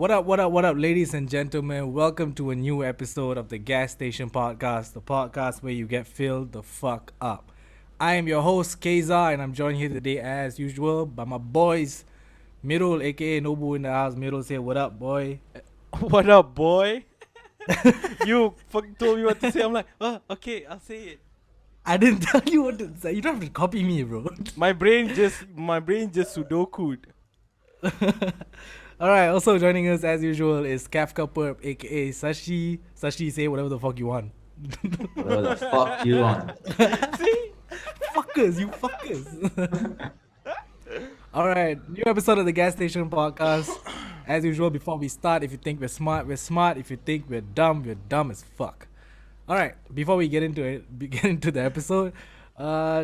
What up, ladies and gentlemen? Welcome to a new episode of the Gas Station Podcast, the podcast where you get filled the fuck up. I am your host, Kayczar, and I'm joined here today, as usual, by my boys, Mirul, aka Nobu in the house. Mirul, say what up, boy? What up, boy? You fucking told me what to say. I'm like, okay, I'll say it. I didn't tell you what to say. You don't have to copy me, bro. My brain just sudoku'd. Alright, also joining us, as usual, is Kafka Purp, aka Sashi. Sashi, say whatever the fuck you want. Whatever the fuck you want. See? Fuckers, you fuckers. Alright, new episode of the Gas Station Podcast. As usual, before we start, if you think we're smart, we're smart. If you think we're dumb as fuck. Alright, before we get into the episode,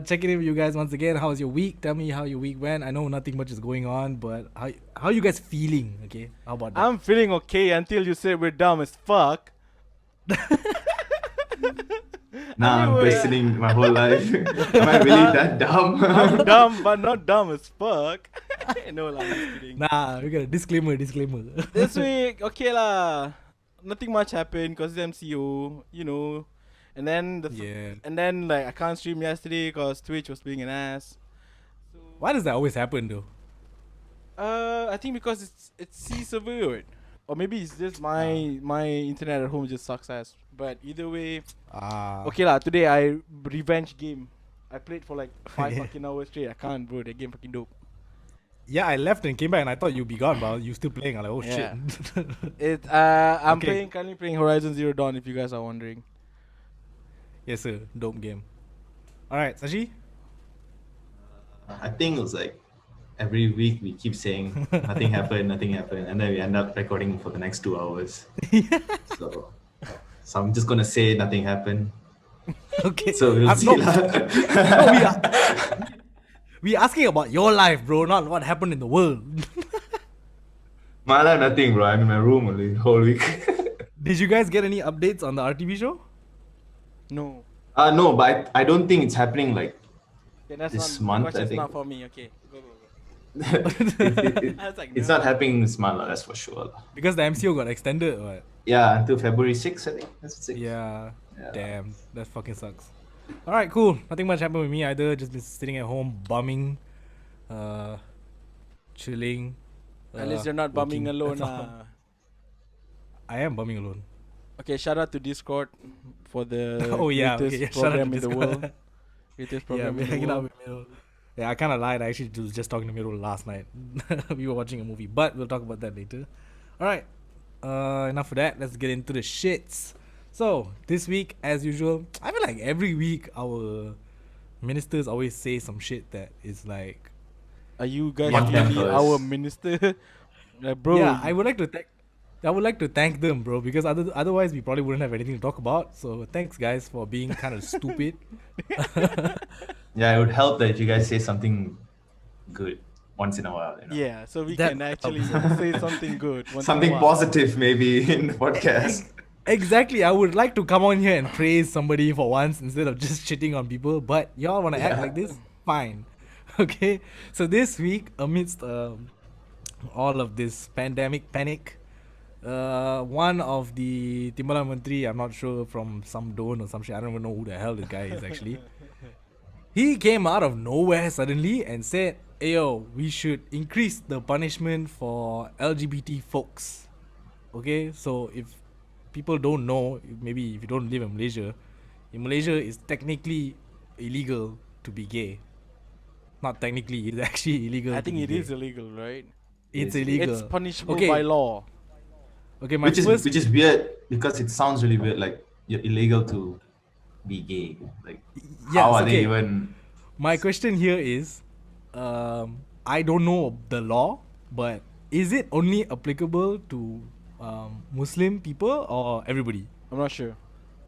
checking in with you guys once again. How was your week? Tell me how your week went. I know nothing much is going on, but how you guys feeling? Okay, how about that? I'm feeling okay until you said we're dumb as fuck. Now I'm questioning my whole life. Am I really that dumb? I'm dumb, but not dumb as fuck. No, I'm just kidding. Nah, we got a disclaimer. This week, okay lah. Nothing much happened because MCO, you know. And then like I can't stream yesterday because Twitch was being an ass. So, Why does that always happen though? I think because it's C server, or maybe it's just my internet at home just sucks ass. But either way, okay lah. Today I revenge game. I played for like 5 fucking hours straight. I can't, bro. That game fucking dope. Yeah, I left and came back and I thought you'd be gone, but you still playing. I'm like, oh Yeah. shit. I'm Okay. currently playing Horizon Zero Dawn. If you guys are wondering. Yes, sir. Dope game. Alright, Sashi? I think it was like every week we keep saying nothing happened, and then we end up recording for the next 2 hours. So I'm just gonna say nothing happened. Okay. So we'll see. No, we asking about your life, bro, not what happened in the world. My life, nothing, bro. I'm in my room only the whole week. Did you guys get any updates on the RTV show? No. No, but I don't think it's happening like Okay, that's this not, month, question's I think. not for me. Okay, go. I was like, it's no. not happening this month, that's for sure. Because the MCO got extended, or what? Yeah, until February 6th, I think. That's 6th. Yeah. Yeah. Damn, that fucking sucks. Alright, cool. Nothing much happened with me either. Just been sitting at home bumming, chilling. At least you're not bumming working. alone. That's all. I am bumming alone. Okay, shout out to Discord for the Oh, yeah, greatest okay, yeah, shout out to program in the Discord. world. Greatest Yeah, program we're in the hanging out world. with Mirul. Yeah, I kind of lied. I actually was just talking to Mirul last night. We were watching a movie, but we'll talk about that later. All right. Enough of that. Let's get into the shits. So this week, as usual, I feel like every week our ministers always say some shit that is like, Are you guys One really campus. our minister? Like, bro. yeah, I would like to thank them, bro, because otherwise we probably wouldn't have anything to talk about. So thanks, guys, for being kind of stupid. Yeah, it would help that if you guys say something good once in a while. You know? Yeah, so we That can actually say something good. once in a Something while. positive maybe in the podcast. Exactly. I would like to come on here and praise somebody for once instead of just shitting on people. But y'all want to act Yeah. like this? Fine. Okay. So this week, amidst all of this pandemic panic, one of the Timbalan Menteri, I'm not sure, from some don or some shit. I don't even know who the hell this guy is actually. He came out of nowhere suddenly and said, "Ayo, we should increase the punishment for LGBT folks." Okay, so if people don't know, maybe if you don't live in Malaysia it's technically illegal to be gay. Not technically, it's actually illegal. I to think be it gay. is illegal, right? It's Yes. illegal. It's punishable Okay. by law. Okay, my which first. is weird because it sounds really weird. Like you're illegal to be gay. Like how are they even? My question here is, I don't know the law, but is it only applicable to Muslim people or everybody? I'm not sure.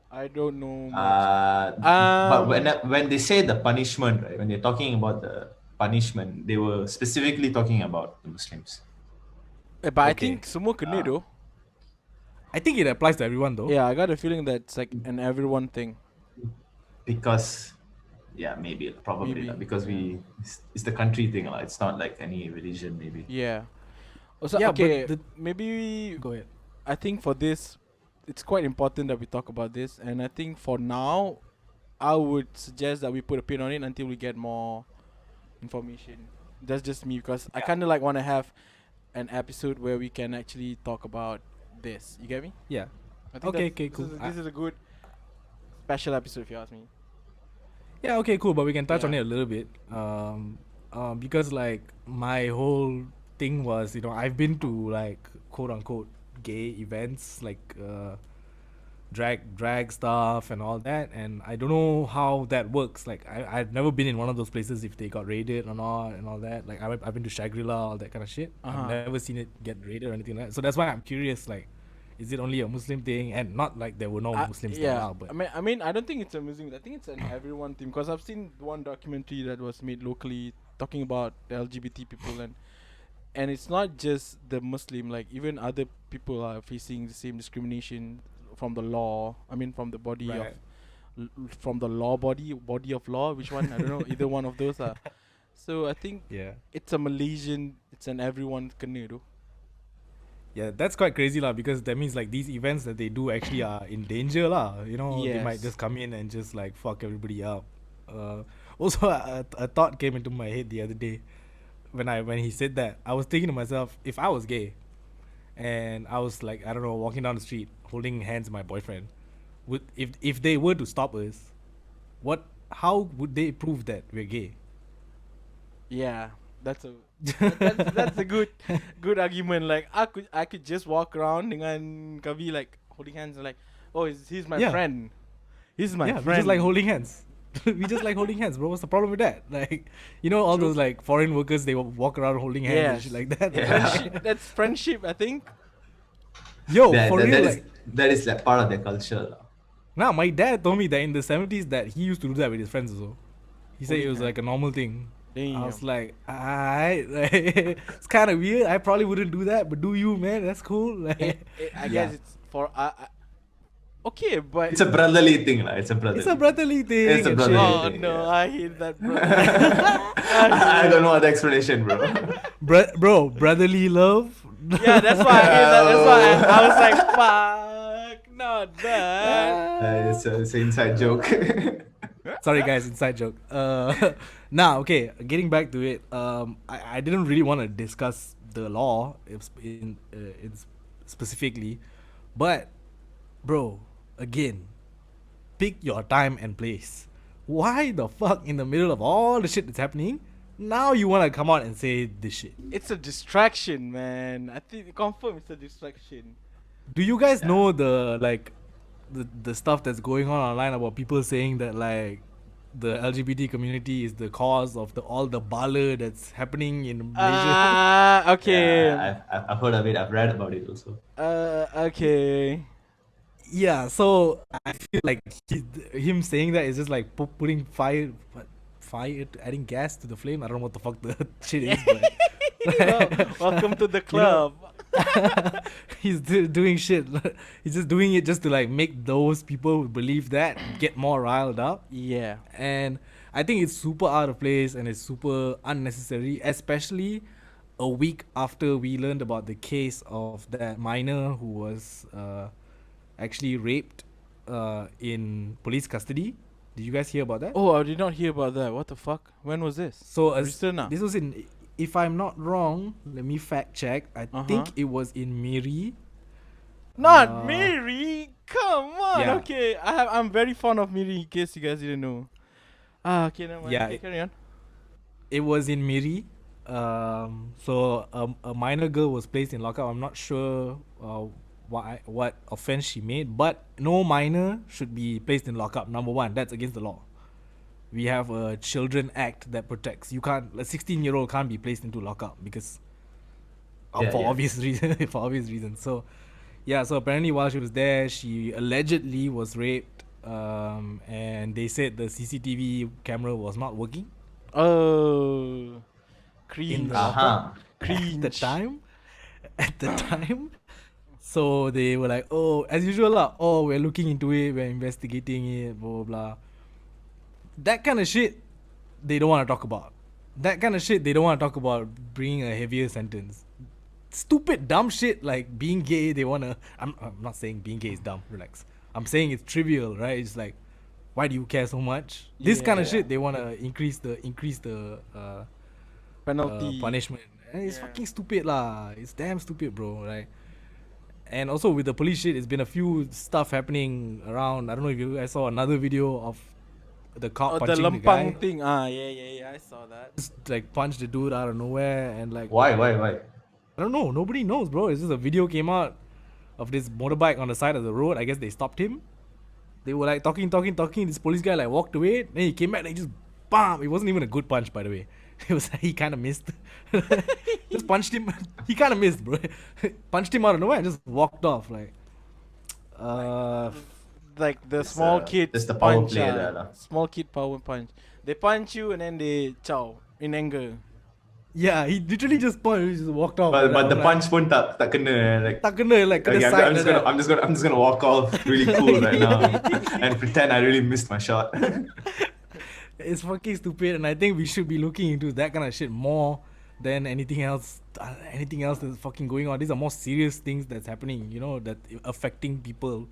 I don't know. But when they say the punishment, right? When they're talking about the punishment, they were specifically talking about the Muslims. But I okay. think semua kena though. I think it applies to everyone though. Yeah, I got a feeling that it's like an everyone thing. Because yeah, maybe probably Maybe, lah, because it's the country thing lah. It's not like any religion maybe. Yeah. Also, Yeah, okay, but maybe go ahead. I think for this, it's quite important that we talk about this, and I think for now, I would suggest that we put a pin on it until we get more information. That's just me because I Yeah. kind of like want to have an episode where we can actually talk about this. You get me? Yeah. I think Okay. that's Okay. Cool. this is a good special episode if you ask me. Yeah, okay, cool. But we can touch on Yeah. it a little bit. Because like my whole thing was, I've been to like quote unquote gay events, like drag stuff and all that, and I don't know how that works. Like I've never been in one of those places if they got raided or not and all that. Like I've been to Shangri-La, all that kind of shit. Uh-huh. I've never seen it get raided or anything like that. So that's why I'm curious. Like, is it only a Muslim thing? And not like there were no Muslims there Yeah, now, but I mean, I don't think it's a Muslim. I think it's an everyone thing because I've seen one documentary that was made locally talking about the LGBT people and it's not just the Muslim. Like even other people are facing the same discrimination from the law. I mean, from the body Right. from the law body of law. Which one? I don't know. Either one of those are. So I think yeah. it's a Malaysian. It's an everyone kena though. Yeah, that's quite crazy lah, because that means like these events that they do actually are in danger lah. They might Yes. just come in and just like fuck everybody up. Also, a thought came into my head the other day when he said that. I was thinking to myself, if I was gay and I was like, I don't know, walking down the street holding hands with my boyfriend, would if they were to stop us, how would they prove that we're gay? Yeah, that's a that's a good argument. Like I could just walk around dengan Kavi like holding hands and like, oh, he's my Yeah. friend. He's my Yeah, we friend. just like holding hands. We just like holding hands, bro. What's the problem with that? Like, all True. those like foreign workers, they walk around holding hands and Yes. shit like that. Yeah. Friendship, that's friendship, I think. Yo, That, for that, real, that, is, like, that is like part of their culture. lah. now my dad told me that in the 70s that he used to do that with his friends also. He said it Holding was like a normal thing. Damn. I was like, alright, it's kind of weird. I probably wouldn't do that, but do you, man? That's cool. Like, I yeah. guess it's for okay, but It's a brotherly thing. lah. It's a brotherly It's a brotherly thing. It's a and brotherly shit. oh thing, no, yeah. I hate that, bro. I don't know other explanation, bro. Bro, brotherly love. Yeah, that's why I hate that. That's why I was like, fuck, not that. It's an inside joke. Sorry guys, inside joke. Now, okay, getting back to it. I didn't really want to discuss the law in specifically, but bro, again, pick your time and place. Why the fuck in the middle of all the shit that's happening, now you want to come out and say this shit? It's a distraction, man. I think confirm it's a distraction. Do you guys know the stuff that's going on online about people saying that like the LGBT community is the cause of all the bala that's happening in Malaysia? Okay. Yeah, I've heard of it. I've read about it also. Okay. Yeah, so I feel like him saying that is just like putting fire, adding gas to the flame. I don't know what the fuck the shit is, but Welcome to the club. he's doing shit. He's just doing it just to like make those people who believe that get more riled up. Yeah. And I think it's super out of place and it's super unnecessary, especially a week after we learned about the case of that minor who was actually raped in police custody. Did you guys hear about that? Oh, I did not hear about that. What the fuck? When was this? So Recent ah? this was in, if I'm not wrong, let me fact check. I think it was in Miri. Not Miri. Come on. yeah. Okay. I'm very fond of Miri. In case you guys didn't know. Okay. Never mind. Yeah, Okay, carry on. It was in Miri. So a minor girl was placed in lockup. I'm not sure what offense she made, but no minor should be placed in lockup. Number one, that's against the law. We have a Children Act that protects. You can't, a 16-year-old can't be placed into lockup because for obvious reasons. So yeah, so apparently while she was there, she allegedly was raped. And they said the CCTV camera was not working. Oh. Cringe. At the time. So they were like, oh, as usual lah. Oh, we're looking into it. We're investigating it. Blah, blah, blah. That kind of shit, they don't want to talk about. That kind of shit, they don't want to talk about bringing a heavier sentence. stupid dumb shit like being gay. They wanna. I'm not saying being gay is dumb. Relax. I'm saying it's trivial, right? It's like, why do you care so much? This kind of Yeah. shit they wanna increase the Penalty. punishment. And it's Yeah. fucking stupid lah. It's damn stupid, bro. Right? And also with the police shit, it's been a few stuff happening around. I don't know if you guys saw another video of the cop Oh, the punching the guy. lempang thing. Yeah. I saw that. Just like punched the dude out of nowhere and like Why? I don't know. Nobody knows, bro. It's just a video came out of this motorbike on the side of the road. I guess they stopped him. They were like talking. This police guy like walked away. Then he came back and he just bam. It wasn't even a good punch, by the way. It was he kind of missed. Just punched him. He kind of missed, bro. Punched him out of nowhere and just walked off. Like, Like the It's, small kid it's the power punch. play there lah. Small kid power punch. They punch you and then they chow in anger. yeah, he literally just punched. He just walked off. But I'm the like, punch pun tak kena like. tak kena like kena Okay, side I'm just like gonna that. I'm just gonna walk off really cool right now and pretend I really missed my shot. It's fucking stupid, and I think we should be looking into that kind of shit more than anything else. Anything else that's fucking going on. These are more serious things that's happening. You know, that affecting people,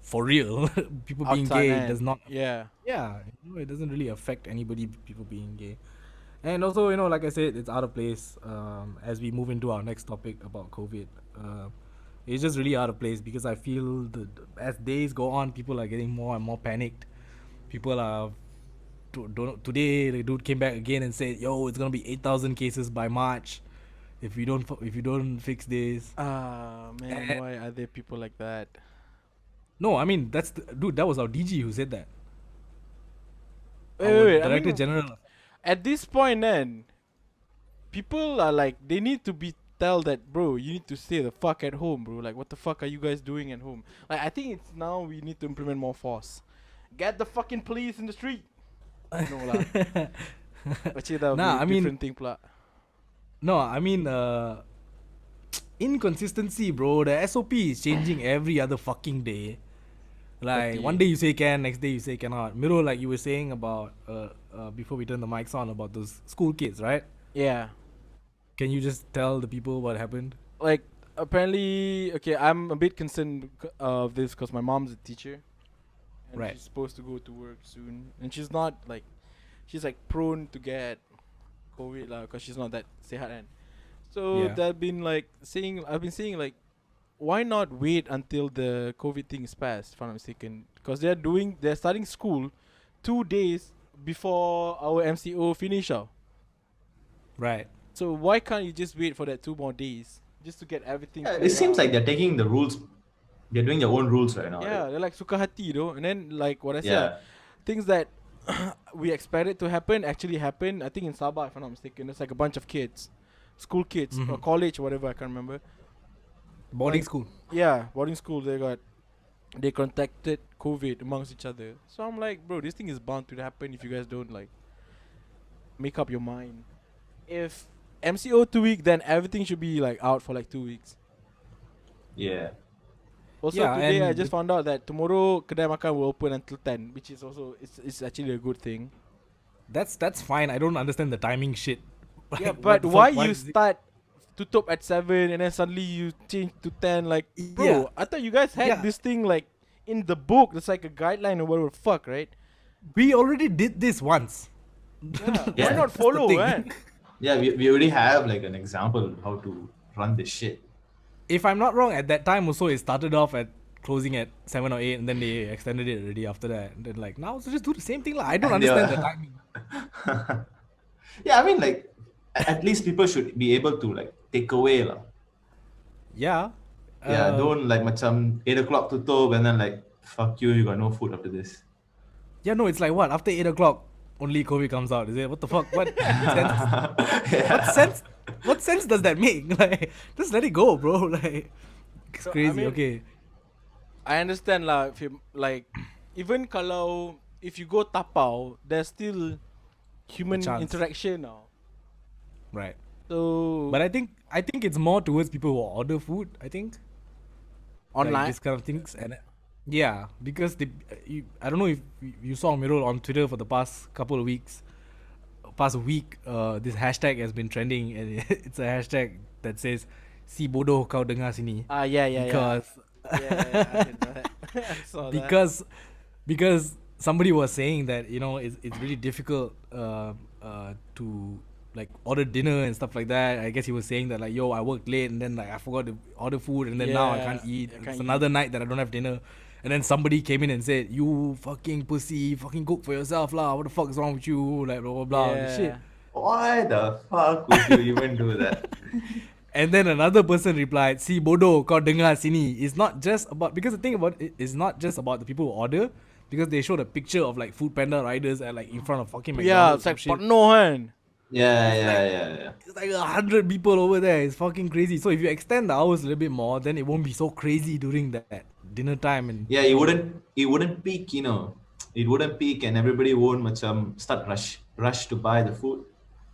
for real. People being Outside, gay man. does not. Yeah. Yeah, you know, it doesn't really affect anybody. People being gay, and also, you know, like I said, it's out of place. As we move into our next topic about COVID, it's just really out of place because I feel as days go on, people are getting more and more panicked. People are today the dude came back again and said, "Yo, it's gonna be 8,000 cases by March if you don't fix this." Man, why are there people like that? No, I mean dude. That was our DG who said that. Wait, Our wait, I Director mean, General. at this point, then people are like, they need to be tell that, bro, you need to stay the fuck at home, bro. Like, what the fuck are you guys doing at home? Like, I think it's now we need to implement more force. Get the fucking police in the street. No lah. Actually, that would Nah, be I a mean- different thing, pula. No, I mean inconsistency, bro. The SOP is changing every other fucking day. Like Okay. one day you say can, next day you say cannot. Miro, like you were saying about before we turn the mics on about those school kids, right? Yeah. Can you just tell the people what happened? Like, apparently, okay, I'm a bit concerned of this because my mom's a teacher. And Right. she's supposed to go to work soon. And she's not, like, she's, like, prone to get COVID, lah, because she's not that sehat, and so Yeah. I've been saying, like, why not wait until the COVID thing is passed, if I'm not mistaken? Because they're starting school 2 days before our MCO finish, Right. so why can't you just wait for that 2 more days just to get everything? Yeah, cleared it seems out? like they're taking the rules. They're doing their own rules right now. Yeah, right? they're like suka hati though, and then like what I said, Yeah. things that we expected to happen actually happened. I think in Sabah, if I'm not mistaken, it's like a bunch of kids, school kids or Mhm. college or whatever, I can't remember. Boarding Like- school. Yeah, boarding school. They contacted COVID amongst each other. So I'm like, bro, this thing is bound to happen if you guys don't like make up your mind. If MCO 2 week, then everything should be like out for like 2 weeks. Yeah. Also Yeah, today I and just found out that tomorrow kedai makan will open until 10, which is also it's actually a good thing. That's fine. I don't understand the timing shit. Yeah, Like, what but the why fuck? you is it- start tutup at 7 and then suddenly you change to 10? Like, bro, Yeah. I thought you guys had Yeah. this thing like in the book. It's like a guideline or whatever the fuck, right? We already did this once. Yeah. Yeah. Why not That's the follow, thing. man? Yeah, we already have like an example of how to run this shit. If I'm not wrong, at that time also it started off at closing at 7 or 8 and then they extended it already after that. And then like now so just do the same thing lah. I don't And they understand were- the timing. Yeah, I mean like at least people should be able to like take away lah. Yeah. Yeah, don't like macam 8 o'clock tutup and then like fuck you, you got no food after this. Yeah, no, it's like what? After 8 o'clock only COVID comes out, is it? What the fuck? What sense? What sense? What sense does that make? Like, just let it go, bro. Like, it's So, I crazy. mean- Okay. I understand lah. If you, like, even kalau if you go tapau, there's still human chance. interaction now. Right. So But I think it's more towards people who order food, I think. online, Like, this kind of things. And yeah, because I don't know if you saw Mirul on Twitter for the past couple of weeks. past week, this hashtag has been trending, and it's a hashtag that says "Si bodoh kau dengar sini." Yeah. Because I didn't know that. I saw that. because somebody was saying that it's really difficult to like order dinner and stuff like that. I guess he was saying that like, yo, I worked late and then like I forgot to order food and then now I can't eat. It's another night that I don't have dinner. And then somebody came in and said, "You fucking pussy, fucking cook for yourself lah. What the fuck is wrong with you?" Like blah blah blah. Yeah. Shit. Why the fuck would you even do that? And then another person replied, "Si bodoh kau dengar sini." It's not just about, because the thing about it is not just about the people who order, because they showed a picture of like Food Panda riders at like in front of fucking Yeah, McDonald's. it's like shit. penuh kan. Yeah. It's like 100 people over there. It's fucking crazy. So if you extend the hours a little bit more, then it won't be so crazy during that dinner time. And Yeah, it wouldn't peak, It wouldn't peak and everybody won't start rush to buy the food.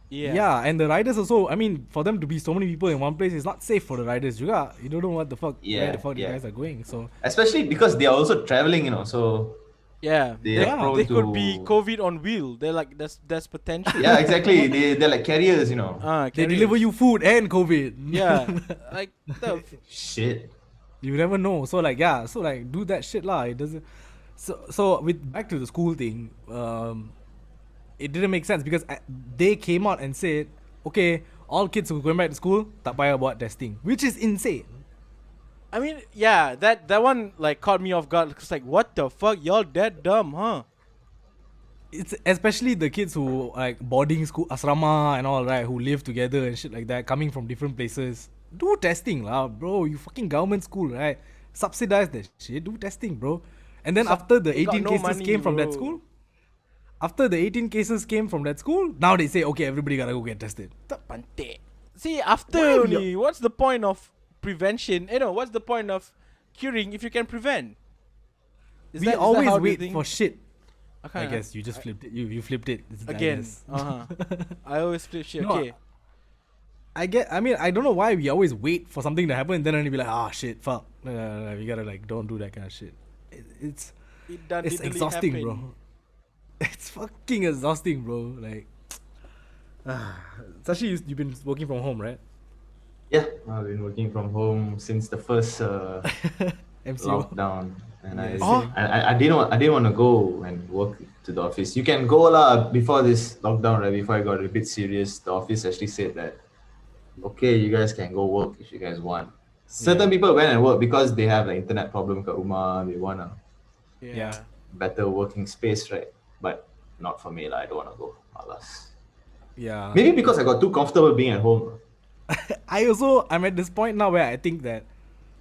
Yeah, and the riders also, I mean, for them to be so many people in one place, it's not safe for the riders juga. You don't know what the fuck, where the fuck these guys are going. So especially because they are also traveling, so Yeah, they are prone they could to- be COVID on wheel. They're like there's potential. yeah, exactly. They're like carriers, they carriers. deliver you food and COVID. Yeah, like the Shit. You never know. So like do that shit lah. It doesn't. So with back to the school thing, it didn't make sense because they came out and said, okay, all kids who are going back to school, tak payah buat testing, which is insane. I mean, yeah, that one like caught me off guard. It's like, what the fuck, y'all that dumb, huh? It's especially the kids who like boarding school, asrama and all, right, who live together and shit like that, coming from different places. Do testing lah, bro. You fucking government school, right? Subsidize that shit. Do testing, bro. And then after the they got 18 no cases money, came from that bro. school, now they say, okay, everybody gotta go get tested. Tak pantik. See, after Why only, what's the point of prevention? What's the point of curing if you can prevent? Is We that always how they wait think? for shit. I can't- guess you just flipped it. You flipped it. I again. guess. I always flip shit. No, Okay. I mean, I don't know why we always wait for something to happen and then only be like, ah, shit, fuck. No, we gotta like, don't do that kind of shit. It's It exhausting, happened. bro. It's fucking exhausting, bro. Like, Sashi, you've been working from home, right? Yeah, I've been working from home since the first MCO. lockdown, and Yes. I didn't want to go and work to the office. You can go lah before this lockdown, right? Before I got a bit serious, the office actually said that, okay, you guys can go work if you guys want. Certain people went and work because they have like internet problem kat rumah. They want a Yeah. better working space, right? But not for me lah. I don't want to go. Malas. Yeah. Maybe because I got too comfortable being at home. I'm at this point now where I think that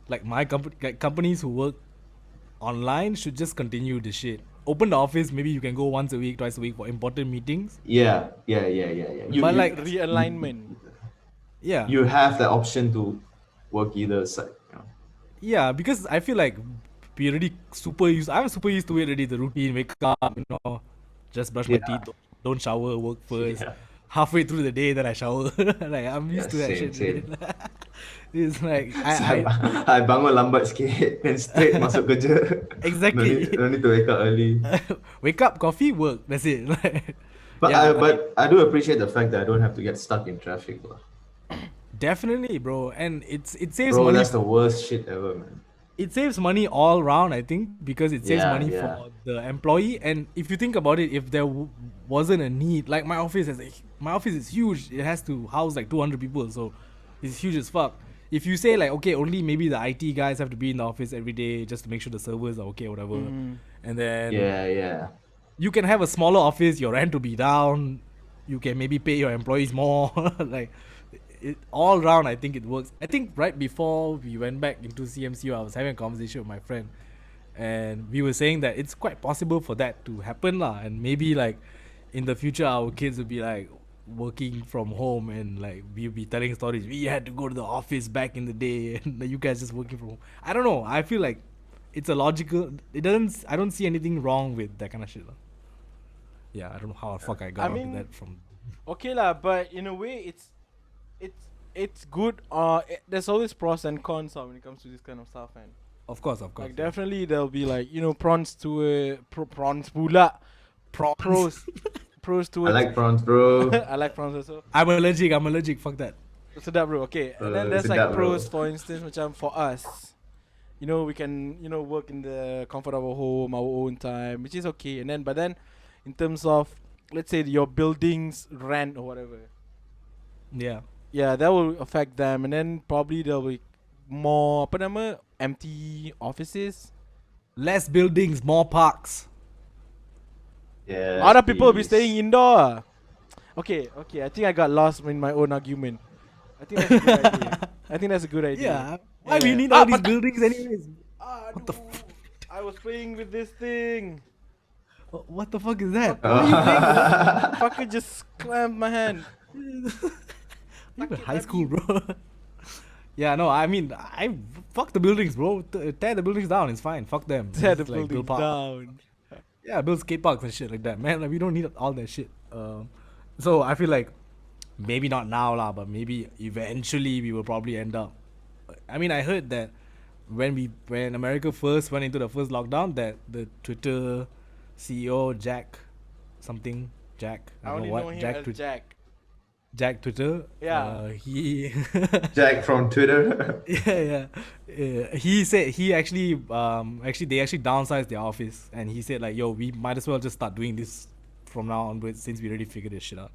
like my companies who work online should just continue this shit. Open the office, maybe you can go once a week, twice a week for important meetings. Yeah. But like realignment. Yeah. you have the option to work either side. Yeah, because I feel like we already I'm super used to it already, the routine, wake up, just brush my Yeah. teeth, don't shower, work first. Yeah. Halfway through the day then I shower. Like I'm used to that Same, shit. same. It's like I bangun lambat sikit, then straight masuk kerja. Exactly. No need to wake up early. Wake up, coffee, work. That's it. But Yeah, but I do appreciate the fact that I don't have to get stuck in traffic. definitely, bro. And it saves Bro, money. that's the worst shit ever, man. It saves money all round, I think, because it saves Yeah, money yeah. for the employee. And if you think about it, if there wasn't a need, like my office is huge. It has to house like 200 people, so it's huge as fuck. If you say like, okay, only maybe the IT guys have to be in the office every day just to make sure the servers are okay or whatever, and then Yeah. you can have a smaller office, your rent to be down, you can maybe pay your employees more. Like all round, I think it works. I think right before we went back into CMCU, I was having a conversation with my friend, and we were saying that it's quite possible for that to happen lah. And maybe like in the future, our kids will be like working from home, and like we'll be telling stories. We had to go to the office back in the day, and you guys just working from home. I don't know. I feel like it's a logical. It doesn't. I don't see anything wrong with that kind of shit lah. Yeah, I don't know how the fuck I got onto that from. Okay lah, but in a way, it's good. There's always pros and cons when it comes to this kind of stuff, and Of course. like definitely there'll be like prawns to prawns pula, pros pros I towards. like prawns, bro. I like prawns also. I'm allergic. Fuck that. So that, bro. Okay, and then there's like sedap, pros, bro. for instance, for us. We can work in the comfort of our home, our own time, which is okay. But then, in terms of, let's say, your buildings rent or whatever, Yeah. yeah, that will affect them. And then probably there'll be more empty offices. Less buildings, more parks. A Yes, lot of people will be please. staying indoor. Okay. I think I got lost in my own argument. I think that's a good idea. I think that's a good idea. Yeah. Why we need all these buildings anyways? What the I was playing with this thing. What the fuck is that? What are you playing with? Fucker just clamped my hand. You Fuck in it, high I school, mean- bro. Yeah, no, I mean, I fuck the buildings, bro. Tear the buildings down. It's fine. Fuck them. Tear the Just, like, build buildings park. down. Yeah, build skate parks and shit like that, man. Like, we don't need all that shit. So I feel like maybe not now, lah, but maybe eventually we will probably end up. I mean, I heard that when America first went into the first lockdown, that the Twitter CEO Jack, I I don't only know what, know him Jack, as Jack. Jack Twitter. Yeah. He Jack from Twitter. yeah. He said he actually they actually downsized their office, and he said like, yo, we might as well just start doing this from now onwards since we already figured this shit out.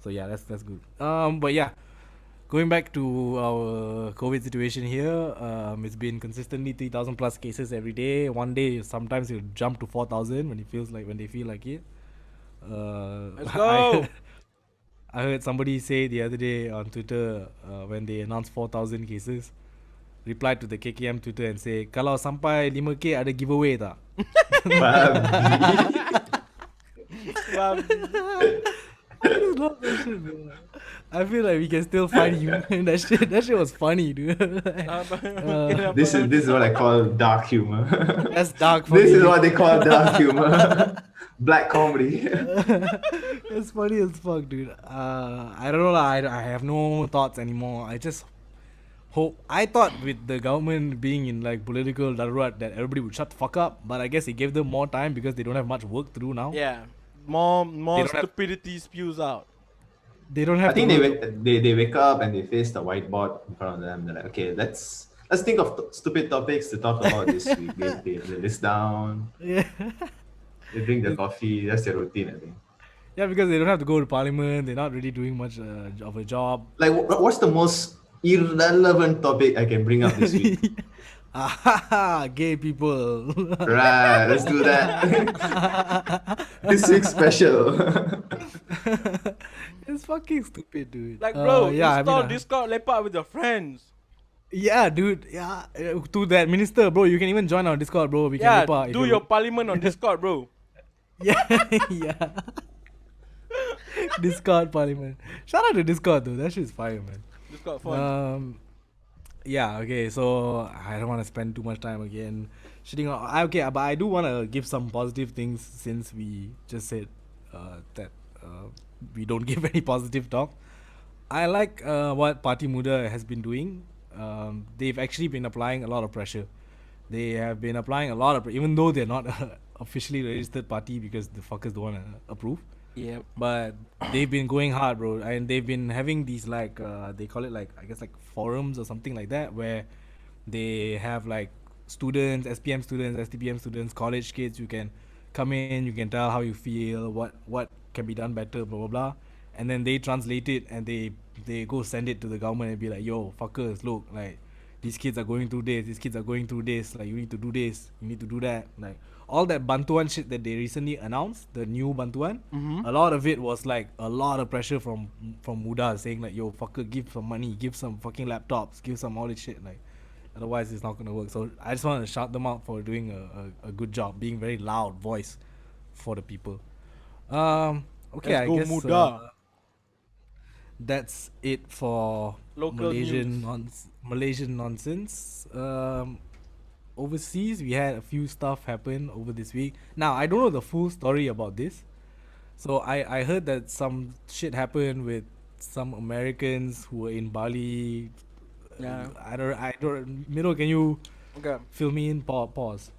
So yeah, that's good. But yeah, going back to our COVID situation here, it's been consistently 3,000 plus cases every day. One day, sometimes it'll jump to 4,000 when they feel like it. Let's go. I heard somebody say the other day on Twitter when they announced 4,000 cases, replied to the KKM Twitter and say, kalau sampai 5K ada giveaway tak? Wow. I just love that shit, man. I feel like we can still find humor in that shit. That shit was funny, dude. This is what I call dark humor. That's dark. This is funny. what they call dark humor. Black comedy. It's funny as fuck, dude. I don't know. I have no thoughts anymore. I just hope. I thought with the government being in like political darurat that everybody would shut the fuck up, but I guess it gave them more time because they don't have much work to do now. Yeah. More don't have- stupidity spews out. They don't have. I think to they wake up and they face the whiteboard in front of them. They're like, okay, let's think of stupid topics to talk about this week. They list down. Yeah. They drink their coffee. That's their routine, I think. Yeah, because they don't have to go to parliament. They're not really doing much of a job. Like, what's the most irrelevant topic I can bring up this week? Gay people. Right, let's do that. This week's special. It's fucking stupid, dude. Like, bro, yeah, install Discord, lepak with your friends. Yeah, dude. Yeah, to that minister, bro. You can even join our Discord, bro. We Yeah, can lepak if do you- your parliament on Discord, bro. Yeah, yeah. Discord parliament. Shout out to Discord though. That shit's fire, man. Discord fun. Yeah. Okay. So I don't want to spend too much time again shitting on. Okay, but I do want to give some positive things since we just said that we don't give any positive talk. I like what Party Muda has been doing. They've actually been applying a lot of pressure. They have been applying a lot of even though they're not a officially registered party because the fuckers don't want to approve. Yep. But they've been going hard, bro, and they've been having these like they call it like I guess like forums or something like that where they have like students, SPM students, STPM students, college kids. You can come in, you can tell how you feel, what can be done better, blah blah blah, and then they translate it and they go send it to the government and be like, yo, fuckers, look, like these kids are going through this, like you need to do this, you need to do that, like all that bantuan shit that they recently announced, the new bantuan, a lot of it was like a lot of pressure from Muda saying like, yo, fucker, give some money, give some fucking laptops, give some all this shit, like otherwise it's not gonna work. So I just want to shout them out for doing a good job, being very loud voice for the people. Okay, Let's I go, guess Muda. that's it for Local Malaysian nonsense. Overseas, we had a few stuff happen over this week. Now, I don't know the full story about this. So I heard that some shit happened with some Americans who were in Bali. Yeah. I don't. Miro, can you Okay. fill me in? Pause.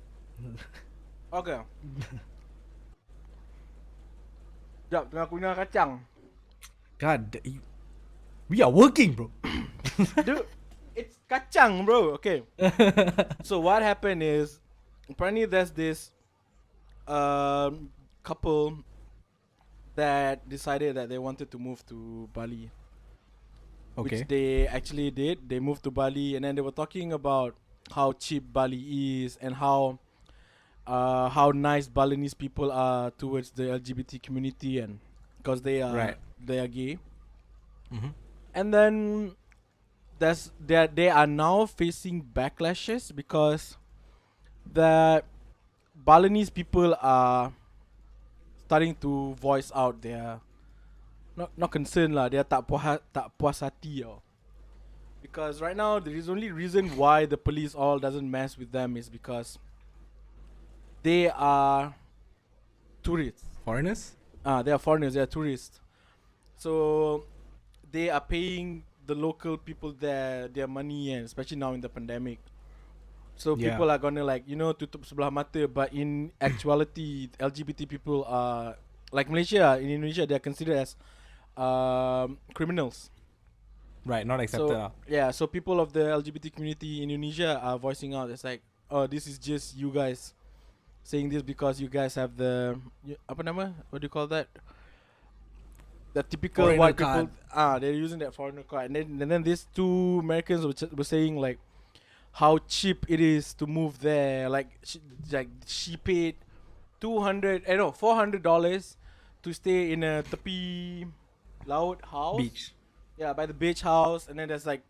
Okay. Jap, tengah kunyah kacang. We are working, bro. Dude, it's kacang, bro. Okay. So what happened is, apparently there's this couple that decided that they wanted to move to Bali, which Okay. they actually did. They moved to Bali, and then they were talking about how cheap Bali is and how nice Balinese people are towards the LGBT community, and because Right. they are gay. Mm-hmm. And then they are now facing backlashes because the Balinese people are starting to voice out their not concern lah, dia tak puas hati tau. Because right now the only reason why the police all doesn't mess with them is because they are tourists. Foreigners? They are foreigners, they are tourists. So they are paying the local people their money, and especially now in the pandemic. So Yeah. people are gonna tutup sebelah mata, but in actuality LGBT people are like Malaysia, in Indonesia they are considered as criminals. Right, not accepted. So yeah, so people of the LGBT community in Indonesia are voicing out. It's like, oh, this is just you guys saying this because you guys have the apa nama? What do you call that? The typical Foreigner white card. people. They're using that foreigner card, and then these two Americans were saying like how cheap it is to move there. Like she paid $400 to stay in a tepi laut house. Beach. Yeah, by the beach house, and then there's like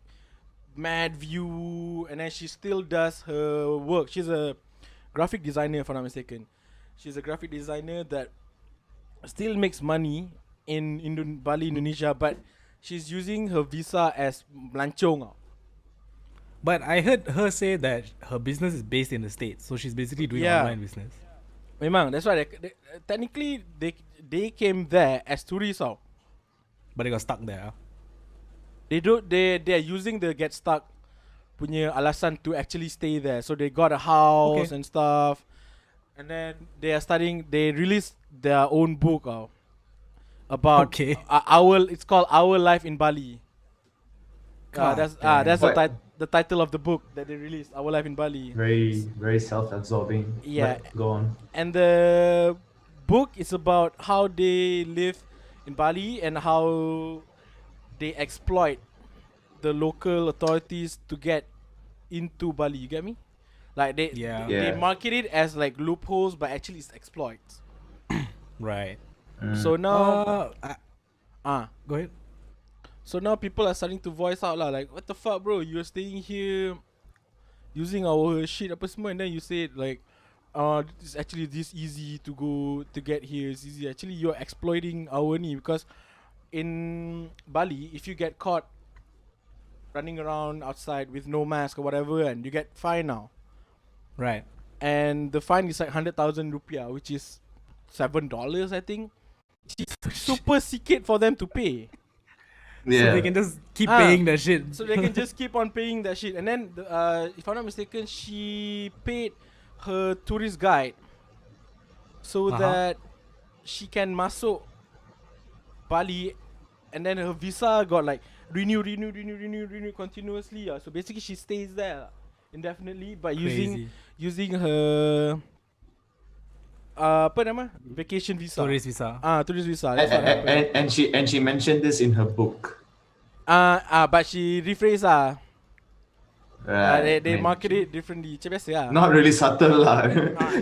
mad view, and then she still does her work. She's a graphic designer, if I'm not mistaken. She's a graphic designer that still makes money in Bali, Indonesia, but she's using her visa as melancong. But I heard her say that her business is based in the States, so she's basically doing Yeah. online business. Memang, that's why technically they came there as tourists. But they got stuck there. They're using the get stuck punya alasan to actually stay there. So they got a house Okay. and stuff. And then they released their own book about Okay. it's called Our Life in Bali. God That's damn. the title of the book that they released, Our Life in Bali. Very, very self-absorbing. Yeah. But go on. And the book is about how they live in Bali and how they exploit the local authorities to get into Bali. You get me? Like they Yeah. they Yeah. market it as like loopholes, but actually it's exploits. Right. So now, Go ahead. so now people are starting to voice out lah, like, what the fuck, bro? You're staying here using our shit apa semua, and then you say like, it's actually this easy to get here. It's easy. Actually, you're exploiting our ni, because in Bali, if you get caught running around outside with no mask or whatever, and you get fined now, Right. and the fine is like 100,000 rupiah, which is $7, I think. It's super sikit for them to pay. So they can just keep Ah. paying that shit. So they can just keep on paying that shit. And then, if I'm not mistaken, she paid her tourist guide so that she can masuk Bali, and then her visa got like renew continuously. So basically, she stays there indefinitely, but Crazy. using her apa nama, vacation visa. Tourist visa. Tourist visa. That's what happened. And she mentioned this in her book. But she rephrased Right. they man. market it differently. Macam biasa lah. Not really subtle lah.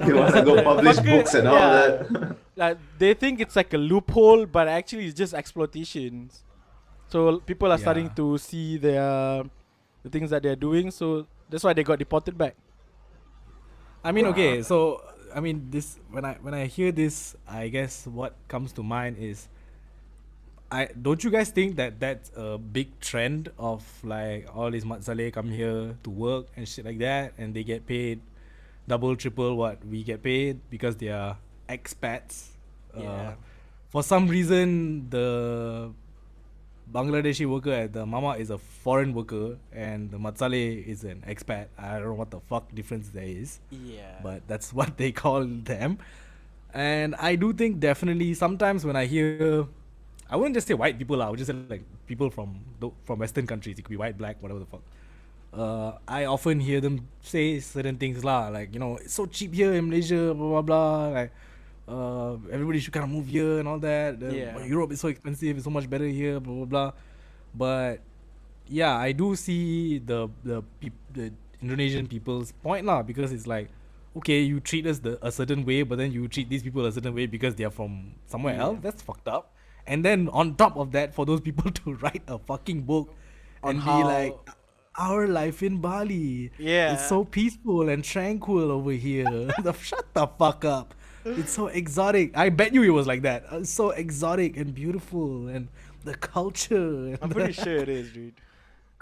You wanna go publish Fucker, books and all yeah. that. Like, they think it's like a loophole, but actually it's just exploitation. So people are starting Yeah. to see the things that they're doing. So that's why they got deported back. I mean, okay, so I mean, this when I hear this, I guess what comes to mind is, don't you guys think that that's a big trend of like all these mat salleh come here to work and shit like that, and they get paid double, triple what we get paid because they are expats. Yeah. For some reason, the Bangladeshi worker at the mama is a foreign worker, and the mat salleh is an expat. I don't know what the fuck difference there is, Yeah. but that's what they call them. And I do think definitely sometimes when I hear, I wouldn't just say white people. I would just say like people from Western countries. It could be white, black, whatever the fuck. I often hear them say certain things lah, like it's so cheap here in Malaysia, blah blah blah. Like, everybody should kind of move here and all that. Yeah. Europe is so expensive. It's so much better here, blah blah blah. But yeah, I do see the Indonesian people's point lah, because it's like, okay, you treat us a certain way, but then you treat these people a certain way because they are from somewhere else. That's fucked up. And then on top of that, for those people to write a fucking book On and how- be like, our life in Bali, Yeah. it's so peaceful and tranquil over here. Shut the fuck up. It's so exotic. I bet you it was like that. It's so exotic and beautiful, and the culture. And I'm pretty sure it is, dude.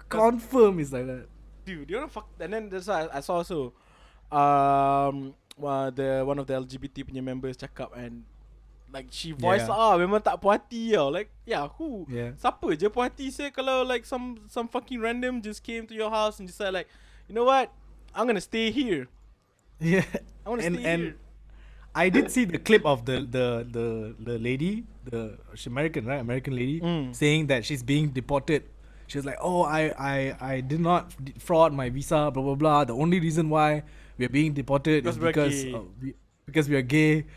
confirm is like that. Dude, you wanna fuck? And then that's why I saw also, one of the LGBT punya members cakap, and like she voiced Yeah. memang tak puas hati tau. Like who? Yeah. Siapa je puas hati saya kalau like some fucking random just came to your house and decided like, you know what? I'm gonna stay here. Yeah. I wanna and stay and here. I did see the clip of the lady, she's American, right? American lady saying that she's being deported. She was like, "Oh, I did not fraud my visa, blah blah blah. The only reason why we are being deported is Because we're gay." because we are gay."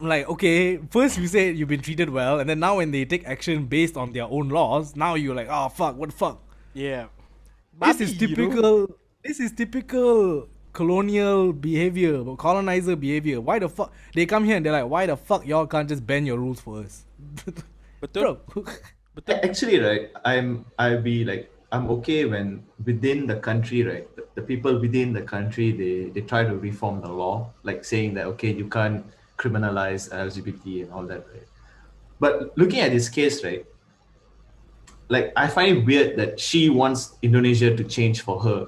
Like, okay, first you say you've been treated well, and then now when they take action based on their own laws, now you're like, "Oh fuck, what the fuck?" Yeah. This is Babi, you know? typical. This is typical colonial behavior, colonizer behavior. Why the fuck they come here and they're like, why the fuck y'all can't just bend your rules for us, Betul. bro? Actually, right, I'll be like, I'm okay when within the country, right, the people within the country, they try to reform the law, like saying that, okay, you can't criminalize LGBT and all that, right? But looking at this case, right, like I find it weird that she wants Indonesia to change for her,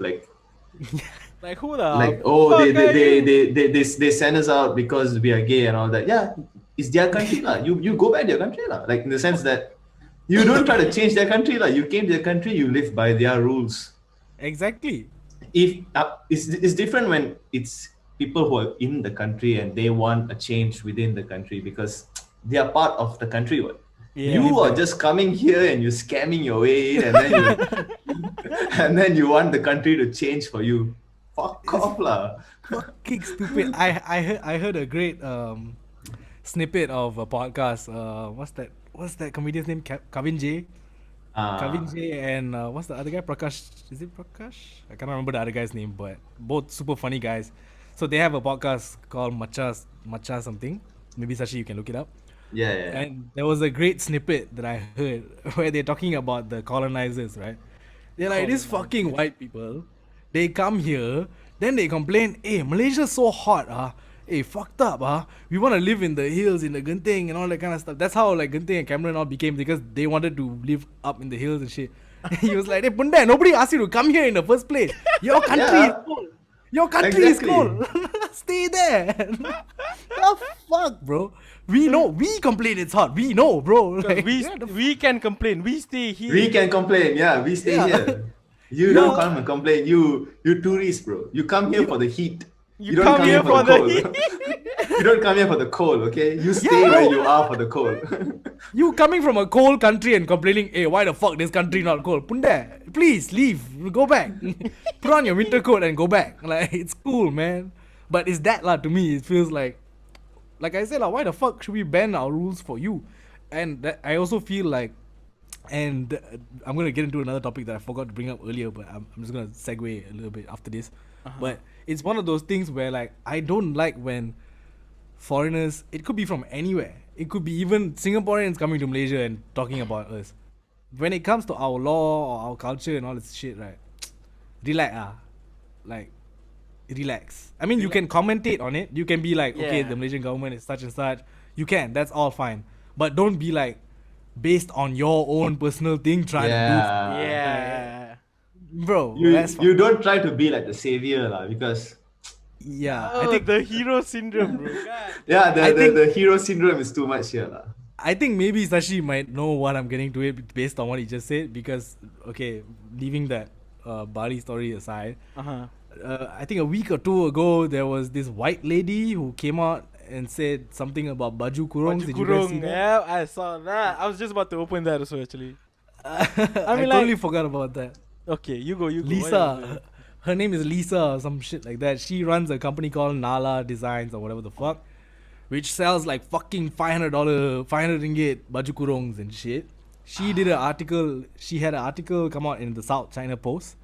Like who the like fuck are you? they send us out because we are gay and all that. Yeah, it's their country lah. You go back to your country lah. Like in the sense that you don't try to change their country lah. You came to their country, you live by their rules. Exactly. If it's different when it's people who are in the country and they want a change within the country because they are part of the country. What? Yeah. You are just coming here and you're scamming your way in, and then you and then you want the country to change for you. Fuck off lah. Fucking stupid. I heard a great snippet of a podcast. What's that comedian's name? Kavin J. Kavin J and what's the other guy? Prakash. Is it Prakash? I can't remember the other guy's name, but both super funny guys. So they have a podcast called Macha something. Maybe Sashi, you can look it up. Yeah. And there was a great snippet that I heard where they're talking about the colonizers, right? They're like, these fucking white people, they come here, then they complain, hey, Malaysia's so hot, hey, fucked up, we want to live in the hills, in the Genting and all that kind of stuff. That's how like Genting and Cameron all became, because they wanted to live up in the hills and shit. He was like, hey, Bunda, nobody asked you to come here in the first place. Your country is cold. Your country is cold. Stay there. The fuck, bro? We know. We complain it's hot. We know, bro. Like, we can complain. We stay here. We can complain. Yeah, we stay here. You don't come and complain. You tourists, bro. You come here for the heat. You don't come here for the cold. You don't come here for the cold, okay? You stay Yeah, where bro. you are for the cold. You coming from a cold country and complaining, hey, why the fuck this country not cold? Punda, please leave. Go back. Put on your winter coat and go back. Like, it's cool, man. But it's that lah, to me. It feels like I said, why the fuck should we ban our rules for you? And that, I also feel like, and I'm going to get into another topic that I forgot to bring up earlier, but I'm just going to segue a little bit after this. But it's one of those things where, like, I don't like when foreigners, it could be from anywhere. It could be even Singaporeans coming to Malaysia and talking about us. When it comes to our law or our culture and all this shit, right? Relax, like, relax. I mean, you can commentate on it. You can be like, okay, Yeah. the Malaysian government is such and such. You can. That's all fine. But don't be like based on your own personal thing trying to Yeah. do. Bro, You don't try to be like the savior, lah, because yeah. Oh, I think the hero syndrome, bro. God. yeah, I think- the hero syndrome is too much here, lah. I think maybe Sashi might know what I'm getting to it based on what he just said, because okay, leaving that Bali story aside, Uh-huh. I think a week or two ago there was this white lady who came out and said something about baju kurung. Baju Did you guys see kurung, that? yeah, I saw that. I was just about to open that also actually. I mean, totally like- forgot about that. Okay, you go. What is Lisa, it? her name is Lisa or some shit like that. She runs a company called Nala Designs or whatever the fuck, which sells like fucking $500, 500 ringgit baju kurungs and shit. She did an article. She had an article come out in the South China Post,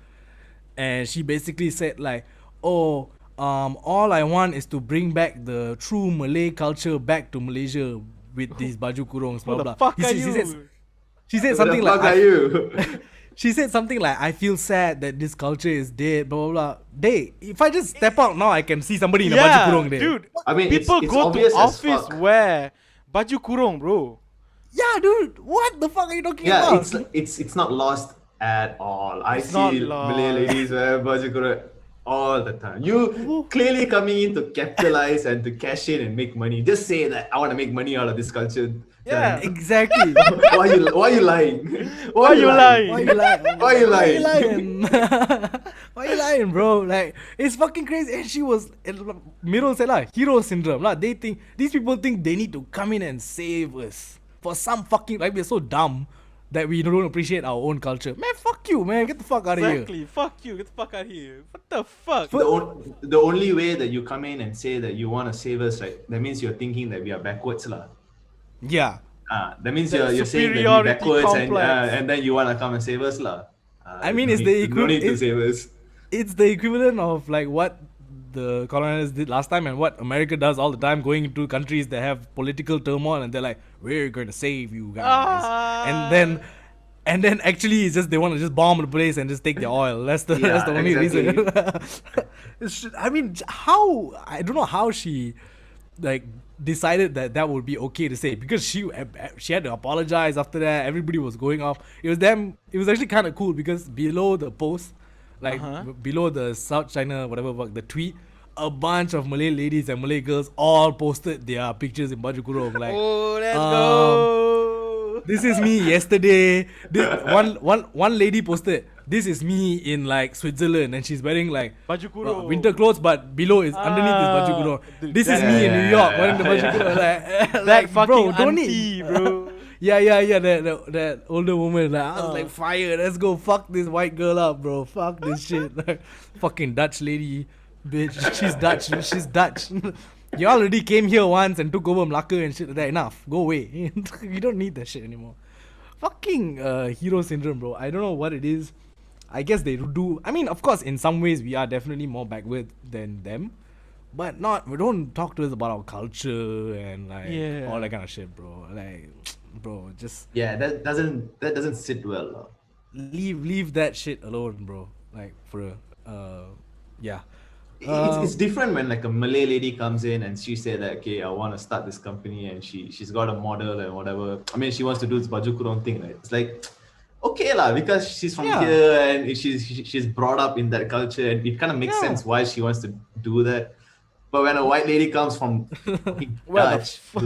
and she basically said like, "Oh, all I want is to bring back the true Malay culture back to Malaysia with these baju kurungs." Blah What blah. the fuck He are said- you? She said Who something the like, fuck are you? she said something like, "I feel sad that this culture is dead." Blah blah blah. Day, if I just step out now, I can see somebody in a baju kurung there. dude. I mean, People it's go to obvious as office fuck. wear baju kurung, bro. Yeah, dude. What the fuck are you talking Yeah, about? it's not lost at all. I It's not see Malay lost. ladies wear baju kurung all the time. You clearly coming in to capitalize and to cash in and make money. Just say that I want to make money out of this culture. Yeah. Exactly. Why you lying? Why you lying? Why you lying? Why you Why you lying? lying? Why you lying, bro? Like, it's fucking crazy. And she was Miro said lah, hero syndrome. Lah, these people think they need to come in and save us for some fucking, like, we're so dumb that we don't appreciate our own culture. Man, fuck you, man. Get the fuck out of here. Exactly. Fuck you. Get the fuck out of here. What the fuck? The only way that you come in and say that you want to save us, right? That means you're thinking that we are backwards, lah. Yeah. That means That you're saying that we're superiority backwards complex. and then you want to come and save us, lah. I mean, no it's need- the no need to equivalent. save us. It's the equivalent of like what the colonizers did last time and what America does all the time, going into countries that have political turmoil and they're like, "We're going to save you guys," Ah. and then actually it's just they want to just bomb the place and just take their oil. That's the Yeah, only reason. exactly. I mean, how I don't know how she like decided that would be okay to say, because she had to apologize after that. Everybody was going off. It was actually kind of cool because below the post, like below the South China whatever the tweet, a bunch of Malay ladies and Malay girls all posted their pictures in baju kurung, like, Oh, let's um, go. "This is me yesterday." One lady posted, "This is me in like Switzerland," and she's wearing like Baju kurung. winter clothes, but below is underneath is baju kurung. Dude, This is that- me in New York wearing the baju Yeah. kurung. Like, That like, fucking bro, don't auntie, need. bro. Yeah. That older woman. Like, I was like, fire. Let's go. Fuck this white girl up, bro. Fuck this shit. Like, fucking Dutch lady, bitch. She's Dutch. She's Dutch. You already came here once and took over Malacca and shit like that. Enough. Go away. You don't need that shit anymore. Fucking hero syndrome, bro. I don't know what it is. I guess they do. I mean, of course, in some ways we are definitely more backward than them, but not. We don't talk to us about our culture and like Yeah. all that kind of shit, bro. Like, bro, just Yeah, that doesn't sit well, lah. leave that shit alone, bro. Like, for real. Yeah. It's different when like a Malay lady comes in and she said that, okay, I want to start this company, and she's got a model and whatever. I mean, she wants to do this baju kurung thing, right? It's like, okay lah, because she's from Yeah. here and she's brought up in that culture, and it kind of makes Yeah. sense why she wants to do that. But when a white lady comes from fucking Where the Dutch, to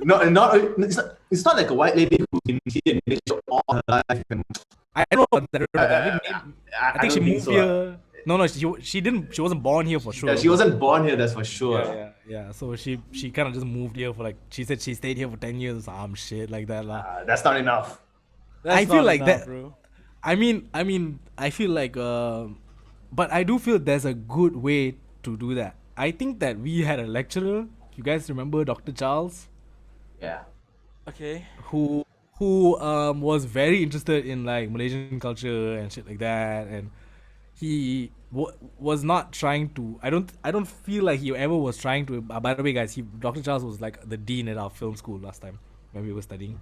that- it's not like a white lady who's been here in Malaysia all her life. And, I know that. I think she don't moved so. here. No, she didn't. She wasn't born here for sure. Yeah, she wasn't born here, that's for sure. Yeah. So she kind of just moved here for like. She said she stayed here for 10 years. Some shit like that, lah. That's not enough. That's I feel not like enough, that- bro. I mean, I feel like, but I do feel there's a good way to do that. I think that we had a lecturer. You guys remember Dr. Charles, Yeah. Okay. who was very interested in like Malaysian culture and shit like that, and he was not trying to. I don't feel like he ever was trying to. By the way, guys, Dr. Charles was like the dean at our film school last time when we were studying.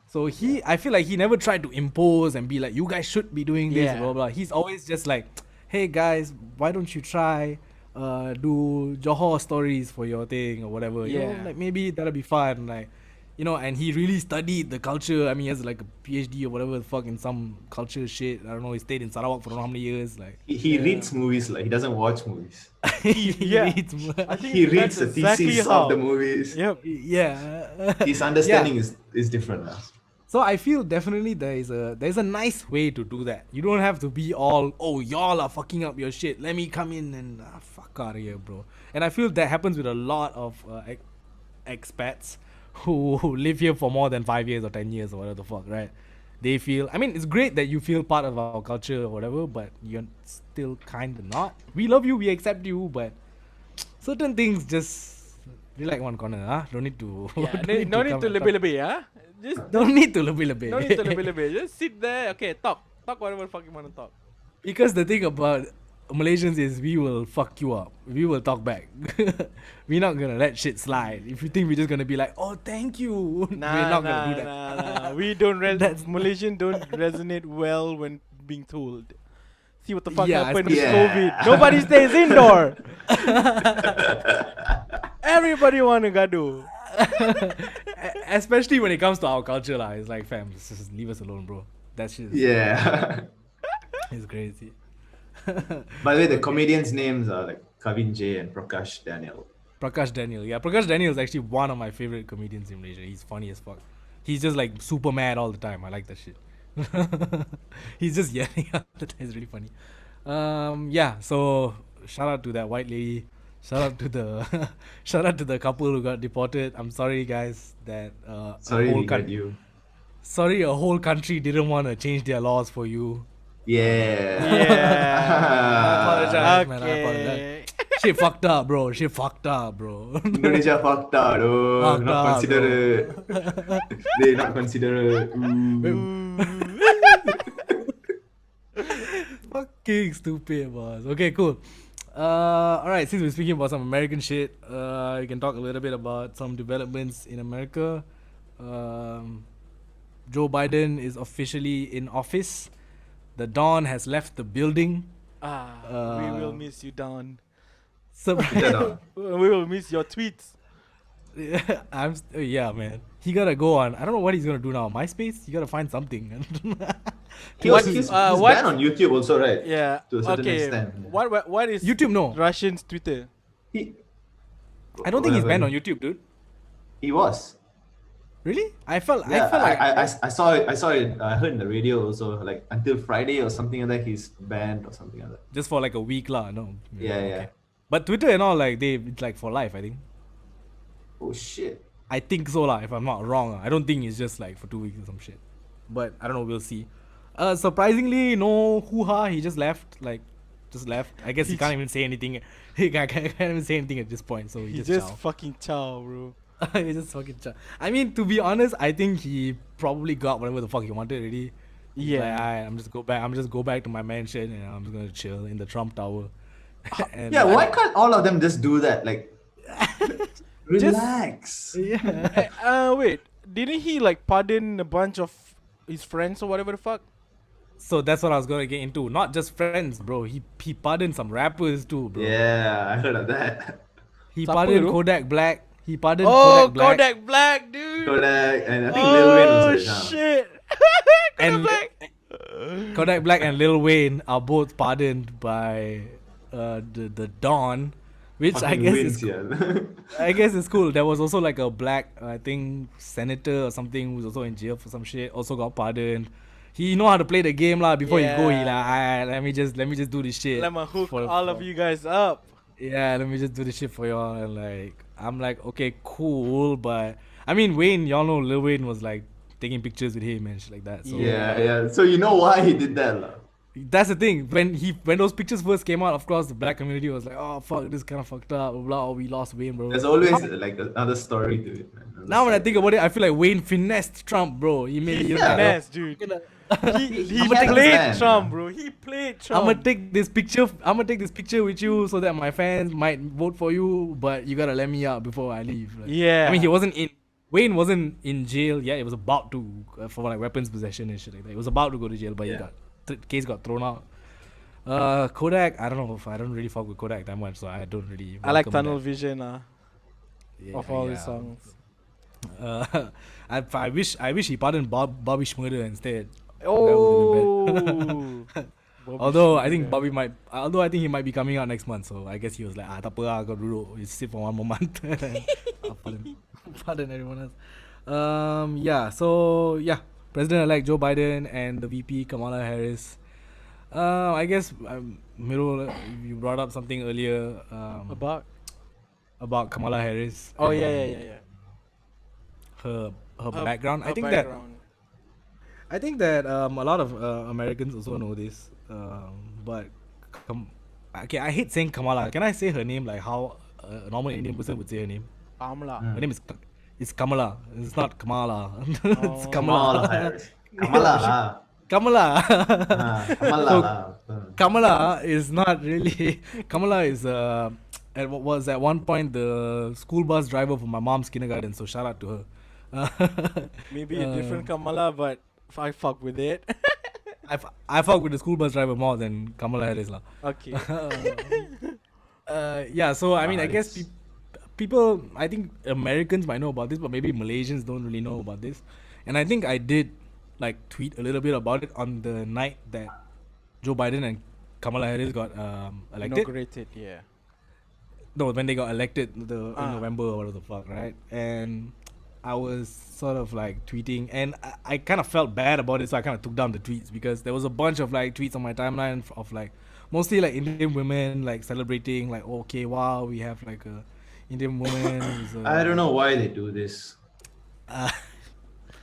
So I feel like he never tried to impose and be like, you guys should be doing this, Yeah. blah blah. He's always just like, hey guys, why don't you try do Johor stories for your thing or whatever? You know, Yeah. like maybe that'll be fun, like, you know. And he really studied the culture. I mean, he has like a PhD or whatever the fuck in some culture shit. I don't know. He stayed in Sarawak for I don't know how many years. Like, He reads movies, like he doesn't watch movies. he Yeah. reads. I think He reads that's the exactly thesis how. of the movies. Yep. Yeah. His understanding is different. Lah. So I feel definitely there's a nice way to do that. You don't have to be all, oh, y'all are fucking up your shit. Let me come in and fuck out of here, bro. And I feel that happens with a lot of expats who live here for more than 5 years or 10 years or whatever the fuck, right? They feel, I mean, it's great that you feel part of our culture or whatever, but you're still kind of not. We love you, we accept you, but certain things just relax one corner, huh? Don't need to. Yeah, no need to lebih-lebih, huh? Just Don't need to lebih-lebih. no need to lebih-lebih. Just sit there. Okay, talk whatever the fuck you want to talk. Because the thing about Malaysians is we will fuck you up. We will talk back. We're not gonna let shit slide. If you think we're just gonna be like, oh, thank you, we're not gonna do that. Nah. We don't Malaysian don't resonate well when being told. See what the fuck happened with COVID. Nobody stays indoor. Everybody wanna gaduh. Especially when it comes to our culture, lah. It's like, fam, just leave us alone, bro. That shit. It's crazy. By the way, the comedians' names are like Kavin J and Prakash Daniel. Prakash Daniel. Yeah, Prakash Daniel is actually one of my favorite comedians in Malaysia. He's funny as fuck. He's just like super mad all the time. I like that shit. He's just yelling all the time. It's really funny. Yeah, so shout out to that white lady. Shout out to the shout out to the couple who got deported. I'm sorry guys that Sorry we got you. Sorry a whole country didn't want to change their laws for you. Yeah. I apologize, man. I apologize. Shit fucked up, bro. Indonesia fucked up, though. Fucked Not up, considerate. They not considerate. Fucking stupid, boss. Okay, cool. Alright, since we're speaking about some American shit, we can talk a little bit about some developments in America. Joe Biden is officially in office. The Don has left the building. We will miss you, Don. So We will miss your tweets. yeah, man. He gotta go on. I don't know what he's gonna do now. MySpace? He gotta find something. He's banned on YouTube also, right? Yeah. To a certain extent. What is YouTube? No. Russian's Twitter? I don't think he's banned on YouTube, dude. He was. Really? I felt like I saw it. I heard in the radio also, like until Friday or something like that, he's banned or something like that. just for like a week, lah. No. Yeah. But Twitter and all, like it's like for life, I think. Oh shit. I think so, lah. If I'm not wrong, I don't think it's just like for 2 weeks or some shit. But I don't know. We'll see. Surprisingly, no hoo-ha. He just left. I guess he can't even say anything. He can't even say anything at this point. So He he just chow. fucking chow, bro. He just fucking chow. I mean, to be honest, I think he probably got whatever the fuck he wanted already. He's Yeah. like, "Alright, I'm just go back to my mansion and I'm just gonna chill in the Trump Tower. And Yeah, why can't all of them just do that? Like, relax. Yeah. Wait. Didn't he like pardon a bunch of his friends or whatever the fuck? So that's what I was gonna get into. Not just friends, bro. He pardoned some rappers too, bro. Yeah, I heard of that. He Siapa pardoned tu? Kodak Black. He pardoned Oh, Kodak Black. Kodak Black, dude. Kodak, and I think Lil Wayne was like, nah. shit. Kodak And Black. Kodak Black and Lil Wayne are both pardoned by the Don, which Fucking wins, yeah. I guess it's cool. There was also like a black, I think, senator or something who's also in jail for some shit. Also got pardoned. He know how to play the game lah. Before he go, he like, alright, let me just do this shit. Let me hook for- all of you guys up. Yeah, let me just do this shit for y'all. And like, I'm like, okay, cool. But I mean, Wayne, y'all know Lil Wayne was like taking pictures with him and shit like that. So Yeah. So you know why he did that, lah. that's the thing. When those pictures first came out, of course, the black community was like, oh fuck, this kind of fucked up. Blah, blah, we lost Wayne, bro. There's always like another story to it, man. Now when I think about it, I feel like Wayne finessed Trump, bro. He made it. Finesse, dude. He I'ma take played this man. Trump, bro. He played Trump. I'm gonna take this picture with you so that my fans might vote for you, but you gotta let me out before I leave. Like, Yeah. I mean, Wayne wasn't in jail. Yeah, it was about to for like weapons possession and shit like that. It was about to go to jail, but case got thrown out. Kodak, I don't know if I don't really fuck with Kodak that much, so I don't really. I like welcome Tunnel that. Vision of all his yeah. songs. I wish he pardoned Bobby Schmurder instead. Oh. Although I think he might be coming out next month, so I guess he was like, tak apa lah, kau duduk, you sit for one more month. Pardon everyone else. President-elect Joe Biden and the VP Kamala Harris. I guess Miro, you brought up something earlier about Kamala Harris. Oh and yeah. Her background. Her background. I think that a lot of Americans also know this. But okay, I hate saying Kamala. Can I say her name like how a normal Indian person would say her name? Kamala. Her name is Kamala. It's not Kamala. It's Oh. Kamala Kamala. Harris. Kamala. Kamala. Kamala. Kamala is not really. Kamala is was at one point the school bus driver for my mom's kindergarten. So shout out to her. Maybe a different Kamala, but I fuck with it. I fuck with the school bus driver more than Kamala Harris lah. Okay. Yeah. So I mean, I guess Nice. people. I think Americans might know about this, but maybe Malaysians don't really know about this. And I think I did like tweet a little bit about it on the night that Joe Biden and Kamala Harris got elected. Inaugurated, yeah. No, when they got elected in Ah. November or whatever the fuck, right? And I was sort of like tweeting, and I kind of felt bad about it, so I kind of took down the tweets because there was a bunch of like tweets on my timeline of like mostly like Indian women like celebrating, like okay, wow, we have like a Indian woman. who's, I don't know why they do this. Uh,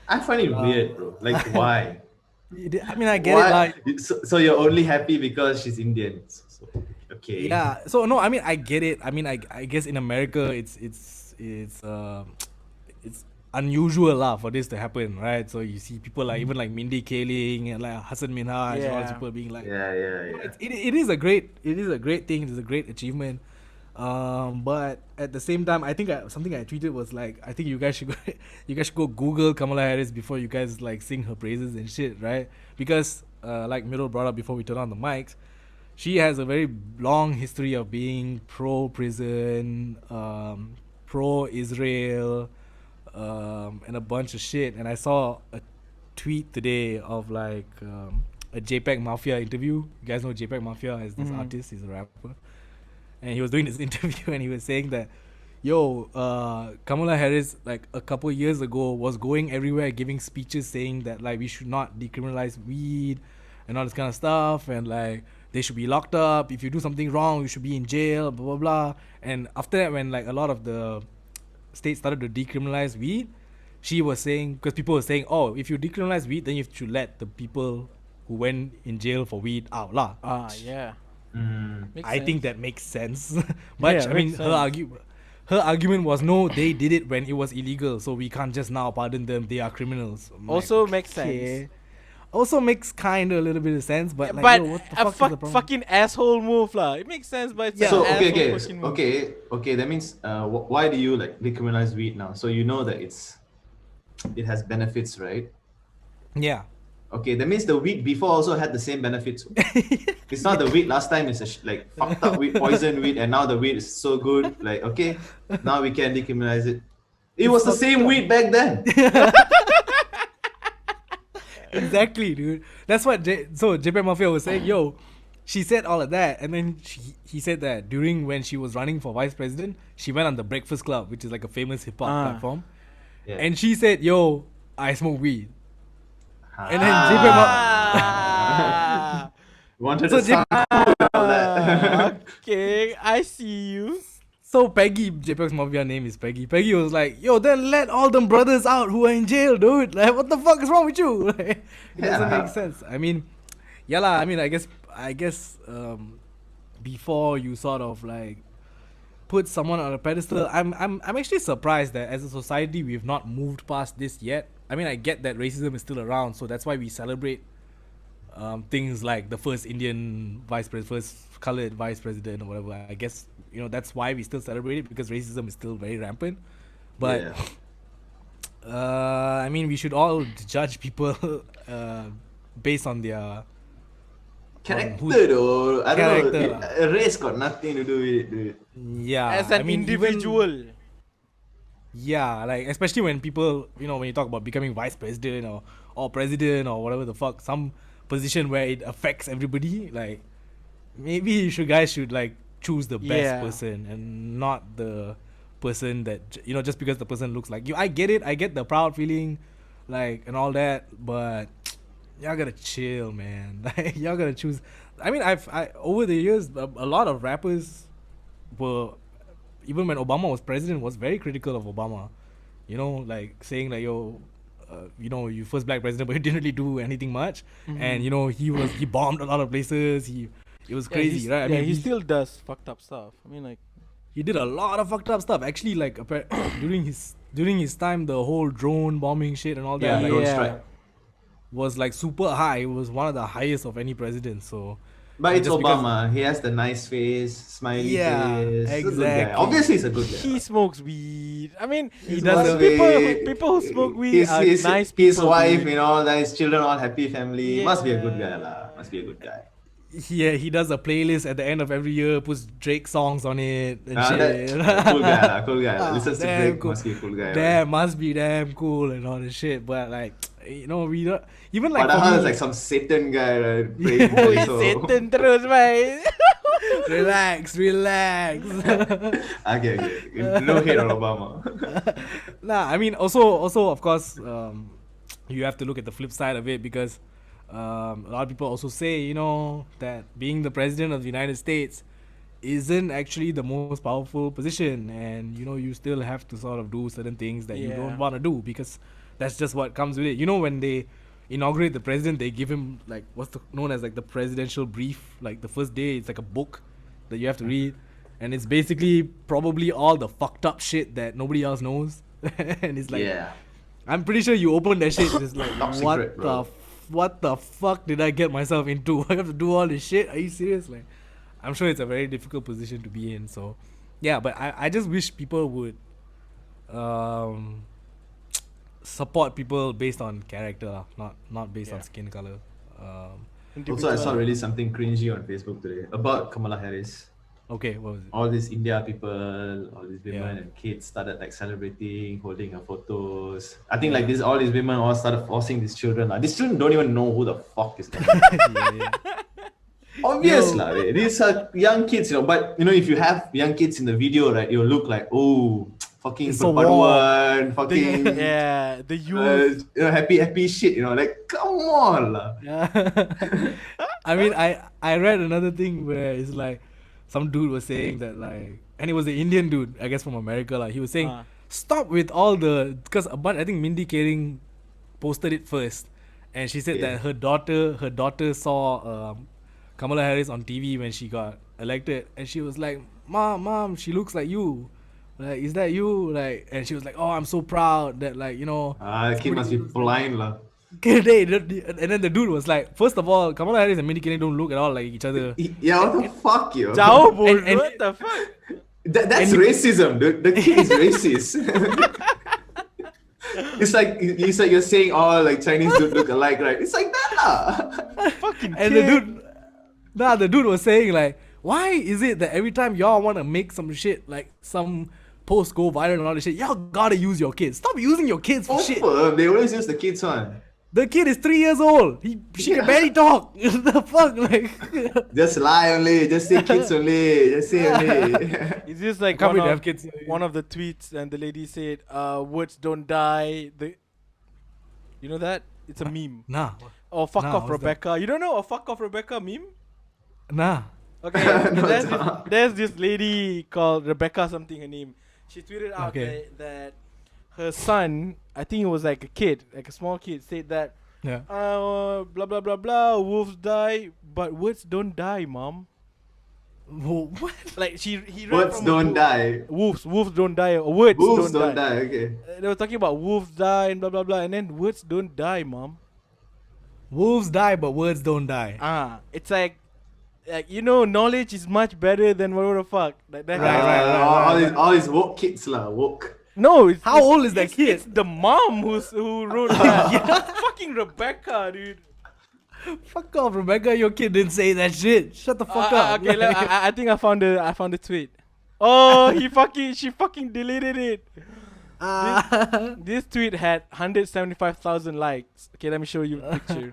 I find it weird, bro. Like, why? I mean, I get Why? it, like So you're only happy because she's Indian. So, okay. yeah. So no, I mean, I get it. I mean, I guess in America, it's unusual lah for this to happen, right? So you see people like even like Mindy Kaling and like Hassan Minhaj, and all these Yeah. people being like, Yeah. it is a great thing. It is a great achievement. But at the same time, I think something I tweeted was like, I think you guys should go Google Kamala Harris before you guys like sing her praises and shit, right? Because like Miro brought up before we turn on the mics, she has a very long history of being pro prison, pro Israel, and a bunch of shit. And I saw a tweet today of like a JPEG Mafia interview. You guys know JPEG Mafia as this artist, he's a rapper. And he was doing this interview and he was saying that, Kamala Harris, like a couple years ago, was going everywhere giving speeches saying that like we should not decriminalize weed and all this kind of stuff, and like they should be locked up. If you do something wrong, you should be in jail, blah blah blah. And after that, when like a lot of the states started to decriminalize weed, she was saying, because people were saying, oh, if you decriminalize weed, then you should let the people who went in jail for weed out lah. Yeah. Makes I sense. think that makes sense. But Yeah, I mean, makes her argument was no, they did it when it was illegal, so we can't just now pardon them. They are criminals. I'm like, Also makes okay. sense. Also makes kind of a little bit of sense, but like, But yo, what the a fuck is the problem? fucking asshole move lah. It makes sense, but it's Yeah. an So asshole fucking move. okay. That means why do you like decriminalize weed now? So you know that it has benefits, right? Yeah. Okay, that means the weed before also had the same benefits. It's not the weed last time is like fucked up weed, poison weed, and now the weed is so good. Like okay, now we can decriminalize it. It was the same weed back then. Exactly, dude. That's what JP Mafia was saying. Yo, she said all of that, and then he said that during when she was running for vice president, she went on the Breakfast Club, which is like a famous hip hop platform, Yeah. and she said, "Yo, I smoke weed." Ah. And then JP Ah, wanted So to sound cool and all that. okay, I see you. So Peggy, JPEG's Mafia name is Peggy. Peggy was like, "Yo, then let all them brothers out who are in jail, dude. Like, what the fuck is wrong with you?" Like, it doesn't Yeah. make sense. I mean, yeah lah. I mean, I guess before you sort of like put someone on a pedestal, I'm actually surprised that as a society we've not moved past this yet. I mean, I get that racism is still around, so that's why we celebrate things like the first Indian first colored vice president or whatever. I guess that's why we still celebrate it, because racism is still very rampant. But I mean, we should all judge people based on their Character though. I don't Character know. Race got nothing to do with it, dude. yeah. As an I mean, even- individual. yeah, like especially when people, when you talk about becoming vice president or president or whatever the fuck, some position where it affects everybody, like maybe you guys should like choose the best Yeah. person and not the person that just because the person looks like you. I get it. I get the proud feeling like and all that, but y'all gotta chill, man. Like y'all gotta choose. I mean, I over the years, a lot of rappers were, even when Obama was president, was very critical of Obama. You know, like saying like, yo, you know, you first black president, but he didn't really do anything much. And you know, he bombed a lot of places. It was crazy, right? I mean, he still does fucked up stuff. I mean, like, he did a lot of fucked up stuff. Actually, like during his time, the whole drone bombing shit and all that, like, don't strike. was like super high. It was one of the highest of any president. So, But it's just because- Obama. He has the nice face, smiley Yeah, face. He's a good guy. exactly. Obviously, he's a good guy. he smokes weed. I mean, He does does. people who smoke weed are nice people. His wife, dude. you know, that his children all happy family. Yeah. Must be a good guy, lah. Must be a good guy. Yeah, he does a playlist at the end of every year, puts Drake songs on it and Ah, shit. cool guy, lah. Cool guy. Ah, Listens to damn Drake. cool. Must be a cool guy. Damn, must be damn cool and all this shit. But like, you know, we don't even like. Padahal for me- it's like some Satan guy, right? Praying Oh, for he's so- Satan terus, mate. relax. Okay. No hate on Obama. Nah, I mean, also, of course, you have to look at the flip side of it because a lot of people also say, you know, that being the president of the United States isn't actually the most powerful position, and you know, you still have to sort of do certain things that you Yeah. don't want to do because that's just what comes with it. You know, when they inaugurate the president, they give him like known as like the presidential brief. Like the first day, it's like a book that you have to read, and it's basically probably all the fucked up shit that nobody else knows. And it's like, Yeah. I'm pretty sure you open that shit, it's like, Top secret, bro. what the fuck did I get myself into? I have to do all this shit. Are you serious? Like, I'm sure it's a very difficult position to be in. So, yeah, but I just wish people would support people based on character, lah, not based on skin color. Also, I saw really something cringy on Facebook today about Kamala Harris. Okay, what was it? All these India people, all these women Yeah. and kids started like celebrating, holding her photos. I think like all these women all started forcing these children. These children don't even know who the fuck is that. Yeah. Obvious Yo. lah. These are young kids, you know. But you know, if you have young kids in the video, right, you'll look like, oh, fucking It's so perpaduan, fucking Yeah, the youth. you know, happy shit, you know. Like, come on lah. I mean, I read another thing where it's like some dude was saying that like, and it was the Indian dude, I guess from America, like he was saying, stop with all the, because I think Mindy Kaling posted it first, and she said that her daughter saw Kamala Harris on TV when she got elected, and she was like, mom, she looks like you. Like, is that you? Like, and she was like, oh, I'm so proud that, like, you know. The kid must be blind lah. And then the dude was like, first of all, Kamala Harris and Mindy Kaling don't look at all like each other. Yeah, what the fuck, yo? Jauh bol, And- what the fuck? That's racism, dude. The kid is racist. It's like you're saying all like Chinese dude look alike, right? It's like that lah. Fucking And kid. the dude was saying like, why is it that every time y'all want to make some shit, like some post go viral and all this shit, y'all gotta use your kids. Stop using your kids for shit. They always use the kids one. The kid is 3 years old. She can barely talk. The fuck, like. Just lie only. Just say kids only. Just say only. It's just like Can't one wait to of, have kids. one of the tweets, and the lady said, words don't die. You know that? It's a meme. Nah, Oh, fuck Nah, off, what's that? Rebecca. You don't know a fuck off, Rebecca meme? nah. Okay, No, there's this lady called Rebecca something, her name. She tweeted out Okay. that her son, I think it was like a kid, like a small kid, said that, Yeah. blah blah blah blah, wolves die, but words don't die, mom. What? Like he read Words from a don't book. die. Wolves don't die, or words Wolves don't don't die. Okay. They were talking about wolves die and blah blah blah, and then words don't die, mom. Wolves die, but words don't die. It's like you know, knowledge is much better than whatever the fuck. Like that. Right. All these woke kids lah. Woke. No, it's, How old is that kid? It's the mom who wrote that. Fucking Rebecca, dude. Fuck off, Rebecca. Your kid didn't say that shit. Shut the fuck up. Okay, I think I found the tweet. Oh, she fucking deleted it. This tweet had 175,000 likes. Okay, let me show you a picture.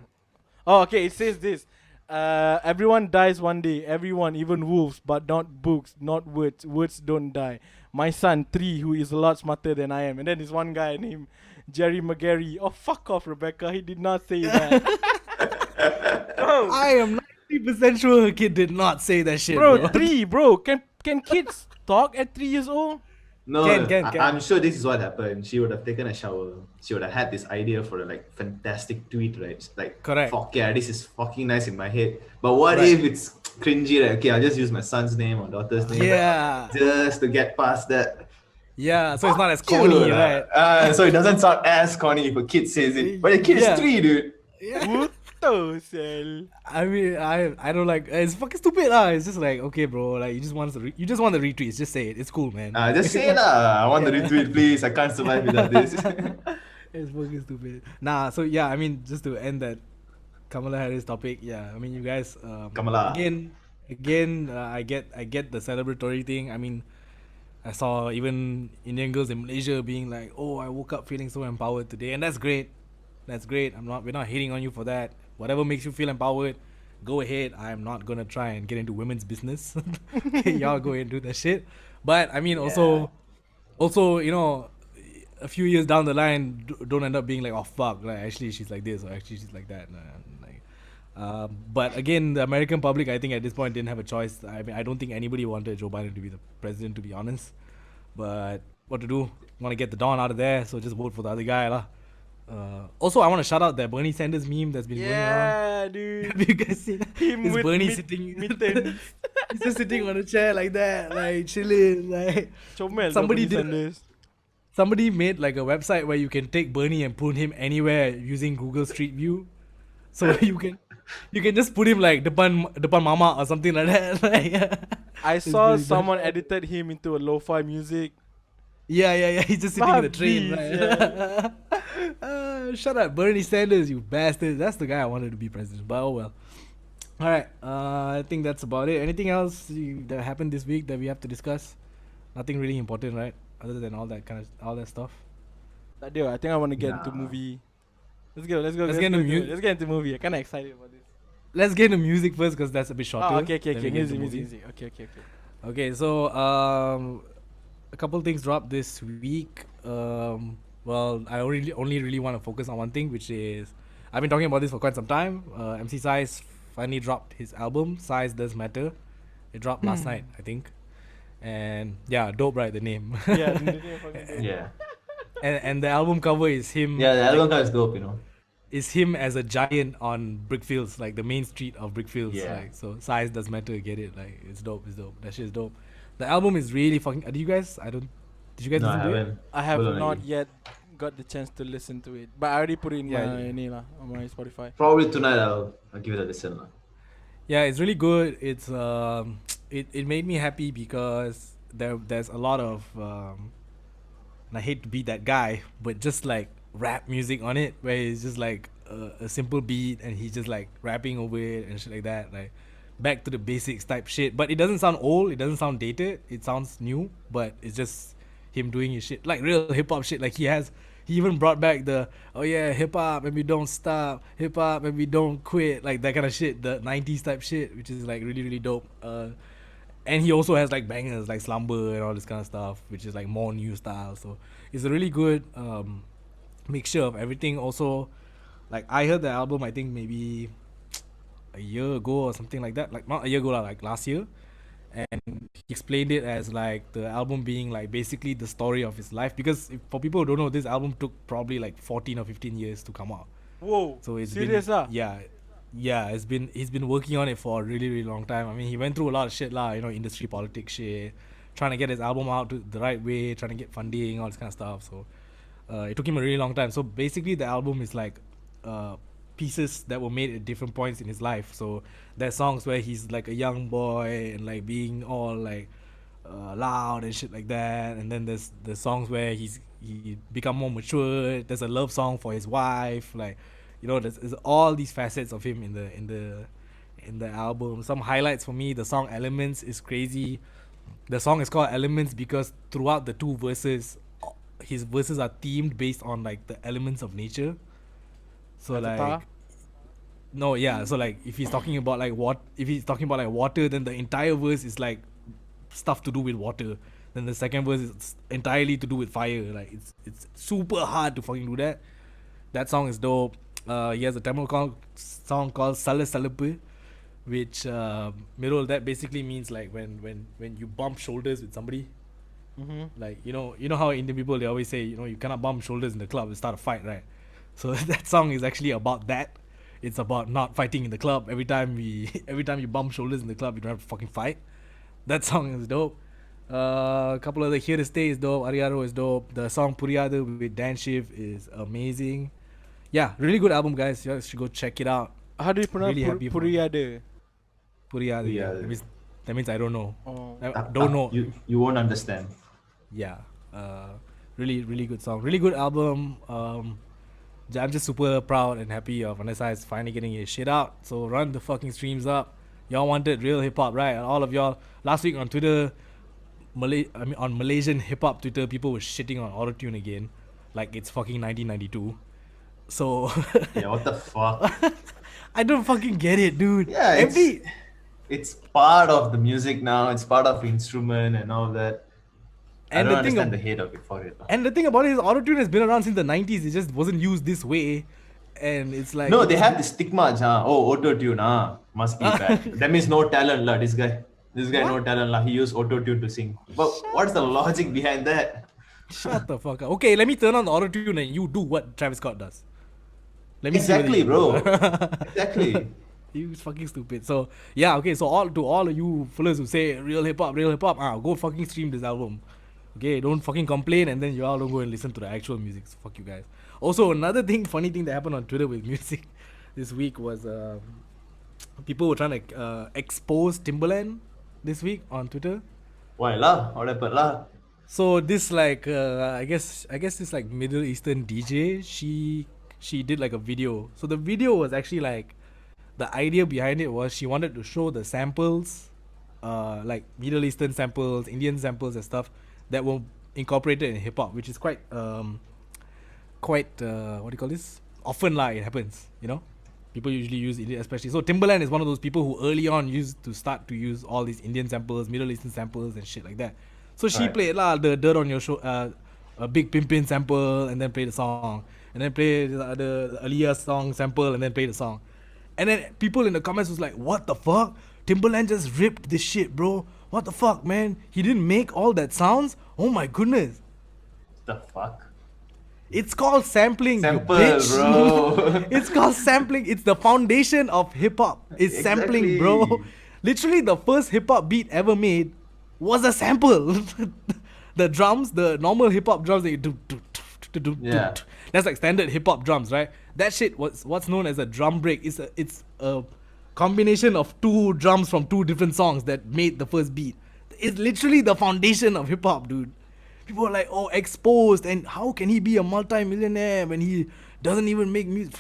Oh, okay, it says this. Everyone dies one day. Everyone, even wolves, but not books, not words. Words don't die. My son, 3, who is a lot smarter than I am. And then this one guy named Jerry McGarry. Oh, fuck off, Rebecca. He did not say that. Bro, I am 90% sure her kid did not say that shit, bro, bro. 3, bro. Can kids talk at 3 years old? No, Can. I'm sure this is what happened. She would have taken a shower. She would have had this idea for a like fantastic tweet, right? It's like, Correct. fuck yeah, this is fucking nice in my head. But what Right. if it's cringy? Like, okay, I'll just use my son's name or daughter's name. Yeah. Just to get past that. Yeah, so it's not as corny, Dude, right? so it doesn't sound as corny if a kid says it. But a kid Yeah. is 3, dude. Puto cell. I mean, I don't like. It's fucking stupid, lah. It's just like, okay, bro. Like, you just want the retweets. Just say it. It's cool, man. Just say I want the retweet, please. I can't survive without this. It's fucking stupid. Nah. So yeah, I mean, just to end that Kamala Harris topic. Yeah, I mean, you guys. Kamala. Again. I get the celebratory thing. I mean, I saw even Indian girls in Malaysia being like, "Oh, I woke up feeling so empowered today," and that's great. That's great. We're not hating on you for that. Whatever makes you feel empowered, go ahead. I'm not gonna try and get into women's business. Y'all go ahead and do that shit. But I mean, also, you know, a few years down the line, don't end up being like, oh fuck, like actually she's like this or actually she's like that. But again, the American public, I think at this point didn't have a choice. I mean, I don't think anybody wanted Joe Biden to be the president, to be honest. But what to do? Want to get the Don out of there, so just vote for the other guy, lah. Also, I want to shout out that Bernie Sanders meme that's been going around. Yeah, dude. Have you guys seen that? Him It's with Bernie sitting. mittens. He's just sitting on a chair like that, like chilling. Like Comel Somebody Bernie did- Sanders. somebody made like a website where you can take Bernie and put him anywhere using Google Street View. So you can just put him like depan mama or something like that. Like, I It's saw really someone bad. edited him into a lo-fi music. yeah. He's just sitting in the train. Please, Right? Shut up, Bernie Sanders, you bastard. That's the guy I wanted to be president. But oh well. All right. I think that's about it. Anything else that happened this week that we have to discuss? Nothing really important, right? Other than all that stuff. That deal. I think I want to get into Nah. movie. Let's go. Let's get into Let's get into movie. I'm kind of excited about this. Let's get into music first because that's a bit shorter. Oh, okay. Then we get into Music. movies. Okay. Okay, so a couple things dropped this week. Well, I only really want to focus on one thing, which is I've been talking about this for quite some time. MC Size finally dropped his album, Size Does Matter. It dropped last night, I think. And yeah, dope, right? The name. Yeah. Yeah. and the album cover is him. Yeah, the album cover is dope, Is him as a giant on Brickfields, like the main street of Brickfields. Yeah. Like, so size does matter. Get it? Like it's dope. That shit is dope. The album is really fucking. Did you guys? Did you guys No, I listen to it? haven't. I have Hold on, not Aggie. yet got the chance to listen to it, but I already put it in Yeah, my yeah. nila on my Spotify. Probably tonight I'll give it a listen. Yeah, it's really good. It's it made me happy because there's a lot of and I hate to be that guy, but just like rap music on it, where it's just like a simple beat and he's just like rapping over it and shit like that, like back to the basics type shit. But it doesn't sound old, it doesn't sound dated, it sounds new, but it's just him doing his shit, like real hip hop shit. Like he even brought back the hip hop and we don't stop, hip hop and we don't quit, like that kind of shit, the 90s type shit, which is like really dope. And he also has like bangers like Slumber and all this kind of stuff, which is like more new style. So it's a really good mixture of everything. Also, like I heard the album, I think maybe a year ago or something like that, like not a year ago, like last year. And he explained it as like the album being like basically the story of his life, because for people who don't know, this album took probably like 14 or 15 years to come out. Whoa. So it's serious been, ah? yeah, he's been working on it for a really long time. I mean, he went through a lot of shit lah, industry politics shit, trying to get his album out the right way, trying to get funding, all this kind of stuff. So it took him a really long time. So basically the album is like pieces that were made at different points in his life. So there's songs where he's like a young boy and like being all like loud and shit like that, and then there's the songs where he become more mature. There's a love song for his wife, like there's all these facets of him in the album. Some highlights for me: the song Elements is crazy. The song is called Elements because throughout the two verses, his verses are themed based on like the elements of nature. So like no, yeah, so like if he's talking about like water, then the entire verse is like stuff to do with water. Then the second verse is entirely to do with fire. Like it's super hard to fucking do that. That song is dope. He has a Tamil song called Sala Salapu, which Mirul, that basically means like when you bump shoulders with somebody. Like you know how Indian people, they always say, you cannot bump shoulders in the club and start a fight, right? So that song is actually about that. It's about not fighting in the club. Every time you bump shoulders in the club, you don't have to fucking fight. That song is dope. A couple of the Here to Stay is dope. Ariaro is dope. The song Puriyadu with Dan Shiv is amazing. Yeah, really good album, guys. You guys should go check it out. How do you pronounce Really happy for- Puriyade? Puriyadu. Yeah. Puriyadu. That means I don't know. Oh. I don't know. You won't understand. Yeah. Really, really good song. Really good album. I'm just super proud and happy of Vanessa is finally getting his shit out. So run the fucking streams up. Y'all wanted real hip hop, right? All of y'all. Last week on Twitter, on Malaysian hip hop Twitter, people were shitting on autotune again, like it's fucking 1992. So Yeah, what the fuck? I don't fucking get it, dude. Yeah, it's part of the music now. It's part of the instrument and all that. And I don't the thing understand the hate of it for it. And the thing about it is, autotune has been around since the 90s. It just wasn't used this way, and it's like No, they have the stigma, oh, auto-tune, must be bad. That means no talent, lah. This guy, no talent, lah. He used auto-tune to sing. But what's the logic behind that? Shut the fuck up. Okay, let me turn on the autotune and you do what Travis Scott does. Let me see whether Exactly, you- bro. Exactly. You fucking stupid. So yeah, okay. So all of you fellas who say real hip hop, go fucking stream this album. Okay, don't fucking complain, and then you all don't go and listen to the actual music. So fuck you guys. Also, another funny thing that happened on Twitter with music this week was people were trying to expose Timbaland this week on Twitter. Why lah? What happened lah? So this I guess this like Middle Eastern DJ, she did like a video. So the video was actually like, the idea behind it was she wanted to show the samples, like Middle Eastern samples, Indian samples and stuff that were incorporated in hip hop, which is quite what do you call this? Often lah, it happens, People usually use Indian, especially. So Timbaland is one of those people who early on used to start to use all these Indian samples, Middle Eastern samples and shit like that. So she Right. played the Dirt on Your Show, a Big Pimpin sample, and then played the song, and then played the Aliyah song sample, and then played the song. And then people in the comments was like, what the fuck? Timbaland just ripped this shit, bro. What the fuck, man? He didn't make all that sounds? Oh my goodness. The fuck? It's called sampling, Sample, you bitch. bro. It's called sampling. It's the foundation of hip hop. It's sampling, bro. Exactly. Literally, the first hip hop beat ever made was a sample. The drums, the normal hip hop drums that you do. Yeah. That's like standard hip hop drums, right? That shit was what's known as a drum break. It's a combination of two drums from two different songs that made the first beat. It's literally the foundation of hip hop, dude. People are like, oh, exposed, and how can he be a multi-millionaire when he doesn't even make music?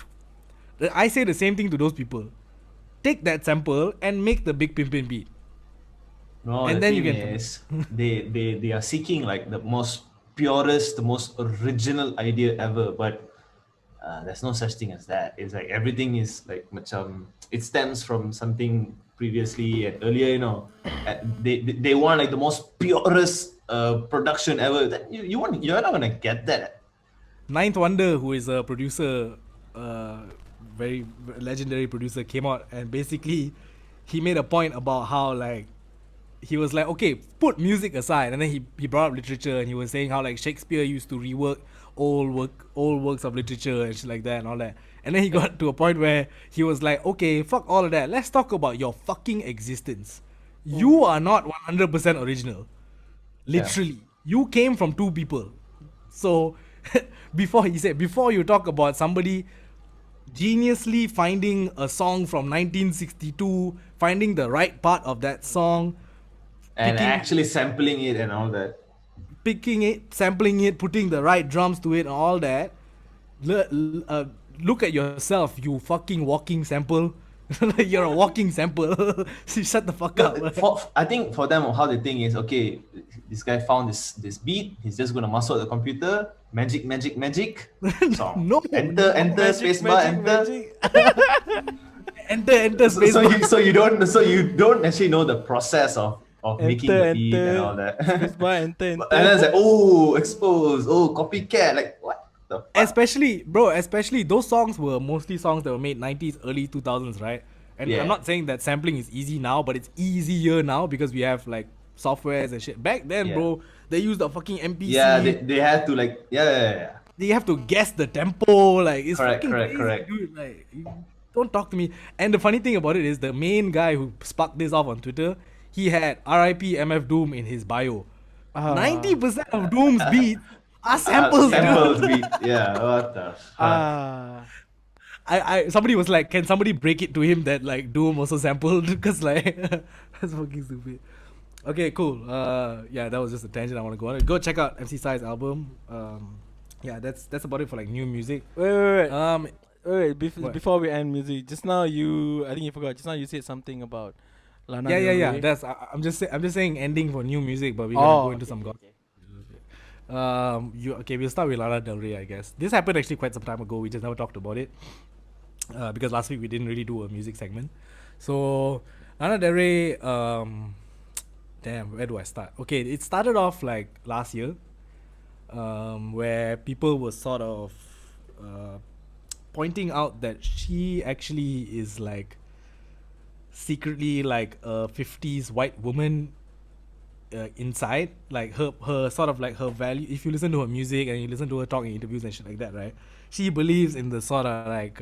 I say the same thing to those people. Take that sample and make the Big Pimpin beat. No, And the then thing you can- is, they are seeking like the most purest, the most original idea ever, but there's no such thing as that. It's like everything is like it stems from something previously and earlier, they want like the most purest production ever. Then you're not gonna get that. Ninth Wonder, who is a producer, very legendary producer, came out and basically he made a point about how like he was like, okay, put music aside, and then he brought up literature, and he was saying how like Shakespeare used to rework old works of literature and shit like that and all that. And then he got to a point where he was like, okay, fuck all of that. Let's talk about your fucking existence. You are not 100% original. Literally. You came from two people. So before you talk about somebody geniusly finding a song from 1962, finding the right part of that song, And Picking- actually sampling it and all that. picking it, sampling it, putting the right drums to it and all that, look at yourself, you fucking walking sample. You're a walking sample. Shut the fuck up. I think for them, how they think is, okay, this guy found this beat, he's just gonna muscle the computer, magic, song. No. Enter, spacebar, enter. Enter space bar. So you don't actually know the process of of making the beat and all that. Spacebar, enter. And then it's like, oh, expose, oh, copycat, like what the fuck? Especially those songs were mostly songs that were made 90s, early 2000s, right? And Yeah. I'm not saying that sampling is easy now, but it's easier now because we have like softwares and shit. Back then, Yeah. bro, they used a fucking MPC. Yeah, they had to like, yeah. They have to guess the tempo. Like, it's Correct, fucking crazy, dude. Like, don't talk to me. And the funny thing about it is the main guy who sparked this off on Twitter, he had RIP MF Doom in his bio. 90% of Doom's beats are samples, Samples dude. beat. Yeah, what the fuck? Somebody was like, can somebody break it to him that like Doom also sampled? Because like that's fucking stupid. Okay, cool. Yeah, that was just a tangent I want to go on. Go check out MC Sai's album. Yeah, that's about it for like new music. Wait. What? Before we end music, just now I think you forgot. Just now you said something about Lana Del Yeah. Rey. That's I'm just saying ending for new music, but we're gonna go into some okay. We'll start with Lana Del Rey, I guess. This happened actually quite some time ago. We just never talked about it because last week we didn't really do a music segment. So Lana Del Rey, damn, where do I start? Okay, it started off like last year, where people were sort of pointing out that she actually is like secretly like a 50s white woman inside. Like her sort of like her value, if you listen to her music and you listen to her talk in interviews and shit like that, right, she believes in the sort of like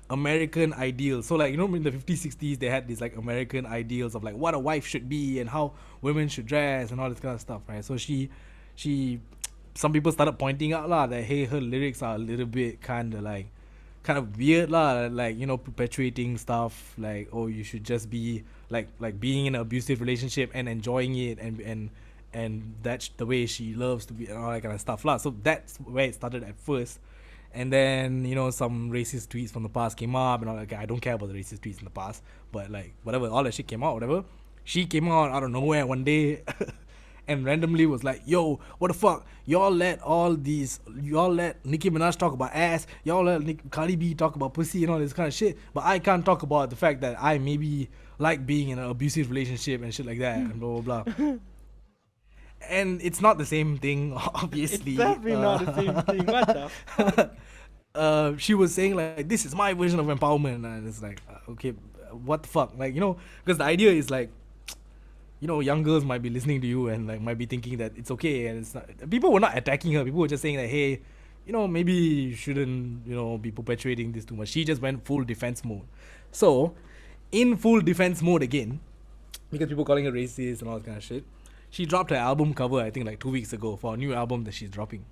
American ideal. So like, you know, in the 50s 60s they had these like American ideals of like what a wife should be and how women should dress and all this kind of stuff, right? So she some people started pointing out lah that hey, her lyrics are a little bit kind of weird lah, like, you know, perpetuating stuff like, oh, you should just be like being in an abusive relationship and enjoying it, and that's the way she loves to be and all that kind of stuff lah. So that's where it started at first. And then, you know, some racist tweets from the past came up and all that. Okay, I don't care about the racist tweets in the past, but like whatever, all that shit came out, whatever. She came out of nowhere one day and randomly was like, yo, what the fuck? Y'all let Nicki Minaj talk about ass, y'all let Cardi B talk about pussy and all this kind of shit, but I can't talk about the fact that I maybe like being in an abusive relationship and shit like that and blah blah blah. And it's not the same thing, obviously. It's definitely not the same thing. What the fuck? She was saying like, this is my version of empowerment, and it's like, okay, what the fuck? Like, you know, because the idea is like, you know, young girls might be listening to you and like might be thinking that it's okay, and it's not. People were not attacking her. People were just saying that, hey, you know, maybe you shouldn't, you know, be perpetuating this too much. She just went full defense mode. So, in full defense mode again, because people calling her racist and all that kind of shit, she dropped her album cover, I think like 2 weeks ago, for a new album that she's dropping.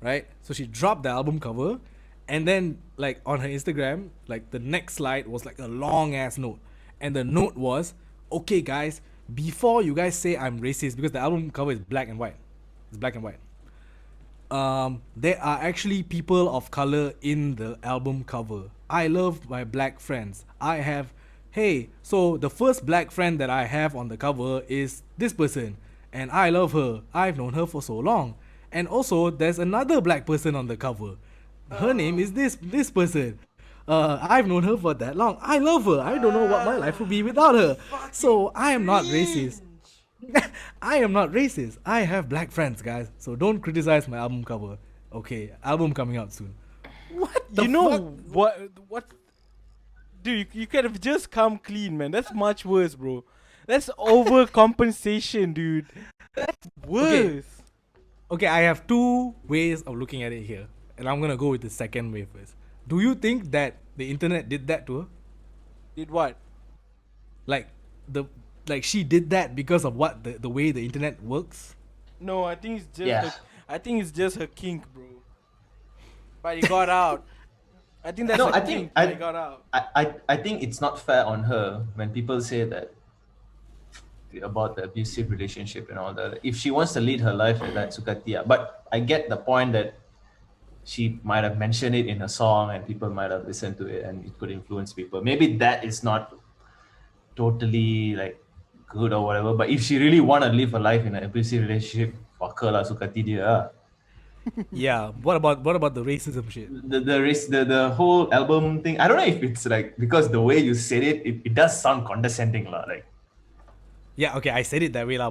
Right? So she dropped the album cover, and then like on her Instagram, like the next slide was like a long ass note. And the note was, okay guys, before you guys say I'm racist, because the album cover is black and white. It's black and white. There are actually people of color in the album cover. I love my black friends. So the first black friend that I have on the cover is this person, and I love her. I've known her for so long. And also there's another black person on the cover. Her name is this person. I've known her for that long. I love her. I don't know what my life would be without her. So I am not racist. I am not racist. I have black friends, guys. So don't criticize my album cover. Okay, album coming out soon. What the fuck? What? Dude, you could have just come clean, man. That's much worse, bro. That's overcompensation, dude. That's worse. Okay, I have two ways of looking at it here, and I'm gonna go with the second way first. Do you think that the internet did that to her? Did what? Like she did that because of what the way the internet works? No, I think it's just I think it's just her kink, bro. But it got out. I think that's No, her I kink, think but it got out. I think it's not fair on her when people say that about the abusive relationship and all that. If she wants to lead her life like that, Sukatiya. But I get the point that she might have mentioned it in a song and people might have listened to it and it could influence people. Maybe that is not totally like good or whatever. But if she really want to live a life in an abusive relationship, fuck her lah, Sukati dia. Yeah. What about the racism shit? The whole album thing. I don't know if it's like because the way you said it, it does sound condescending lah. Like Yeah, okay, I said it that way, lah.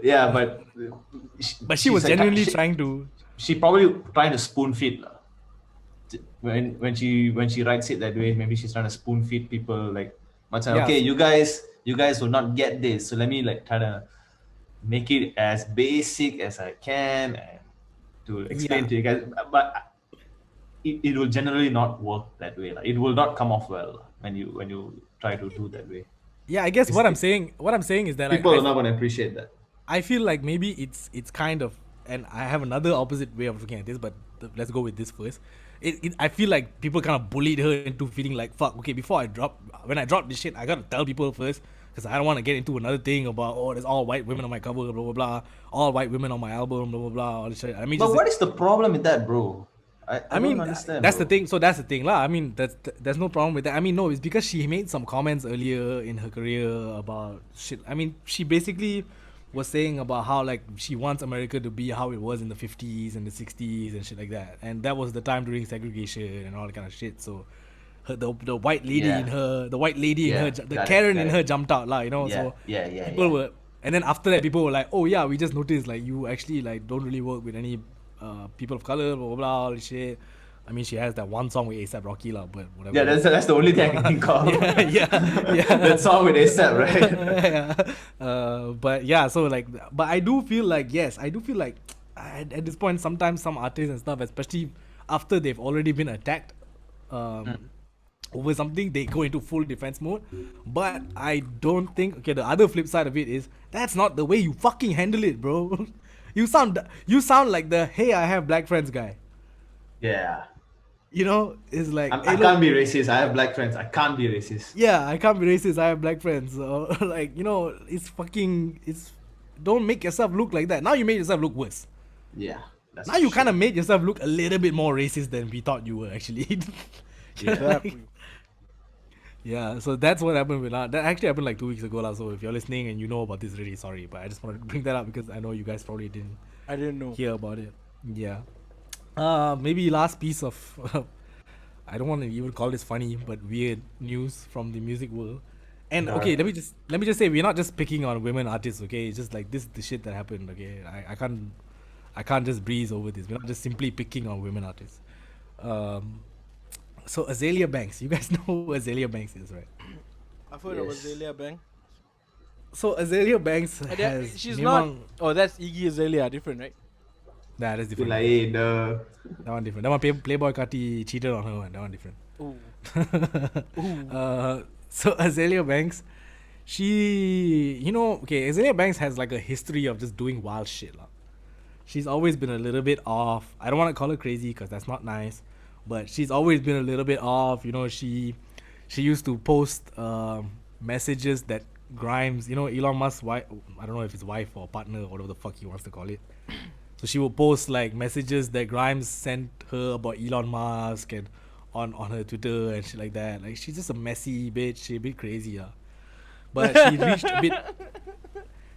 Yeah, but But she was she's like, genuinely trying to. she probably trying to spoon feed lah. When she writes it that way, maybe she's trying to spoon feed people like, Yeah, okay, you guys will not get this, so let me like try to make it as basic as I can and to explain yeah. to you guys, but it will generally not work that way. Like, it will not come off well when you try to do that way. Yeah, I guess It's, what I'm saying is that like people are not going to appreciate that. I feel like maybe it's kind of, and I have another opposite way of looking at this, but let's go with this first. I feel like people kind of bullied her into feeling like, fuck, okay, when I drop this shit, I gotta tell people first, because I don't want to get into another thing about, oh, there's all white women on my cover, blah blah blah, all white women on my album, blah blah blah, all this shit. I mean, But what is the problem with that, bro? I I don't mean, understand. that's bro. the thing. So that's the thing, lah. I mean, there's no problem with that. I mean, no, it's because she made some comments earlier in her career about shit. I mean, she basically was saying about how like she wants America to be how it was in the 50s and the 60s and shit like that. And that was the time during segregation and all that kind of shit. So the white lady Yeah. in her, the white lady in Yeah, her, the got it, Karen got in it. her jumped out, lah. You know, Yeah, so yeah, people yeah. were, and then after that, people were like, oh yeah, we just noticed like you actually like don't really work with any people of color, blah blah blah, all this shit. I mean, she has that one song with ASAP Rocky, lah, but whatever. Yeah, that's the only thing I can think of. yeah. That song with ASAP, right? Yeah. But yeah, so like, but I do feel like, yes, I do feel like at this point, sometimes some artists and stuff, especially after they've already been attacked over something, they go into full defense mode. But I don't think, okay, the other flip side of it is that's not the way you fucking handle it, bro. You sound like the hey, I have black friends guy. Yeah. You know, it's like I hey, look, can't be racist. I have black friends. I can't be racist. yeah, I can't be racist. I have black friends. So, like, you know, don't make yourself look like that. Now you made yourself look worse. Yeah. That's Now you for kind of sure. made yourself look a little bit more racist than we thought you were actually. Exactly. Yeah, so that's what happened with that. That actually happened like 2 weeks ago, lah. So if you're listening and you know about this, really sorry, but I just wanted to bring that up because I know you guys probably didn't I didn't know. hear about it. Yeah. Maybe last piece of I don't want to even call this funny, but weird news from the music world. And okay, let me just say we're not just picking on women artists, okay? It's just like this is the shit that happened, okay? I can't just breeze over this. We're not just simply picking on women artists. So Azalea Banks, you guys know who Azalea Banks is, right? I've heard of Yes. Azalea Bang. So Azalea Banks That- has she's memang- not. Oh, that's Iggy Azalea, different, right? Nah, that's Feel different. like, the That one different. That one Playboy Carti cheated on her, and that one different. Ooh. So Azalea Banks, Azalea Banks has like a history of just doing wild shit, lah. She's always been a little bit off. I don't want to call her crazy because that's not nice, but she's always been a little bit off. You know, she used to post messages that Grimes, Elon Musk's wife, I don't know if it's wife or partner or whatever the fuck he wants to call it. So she will post like messages that Grimes sent her about Elon Musk and on her Twitter and shit like that. Like she's just a messy bitch. She's a bit crazy, yeah. But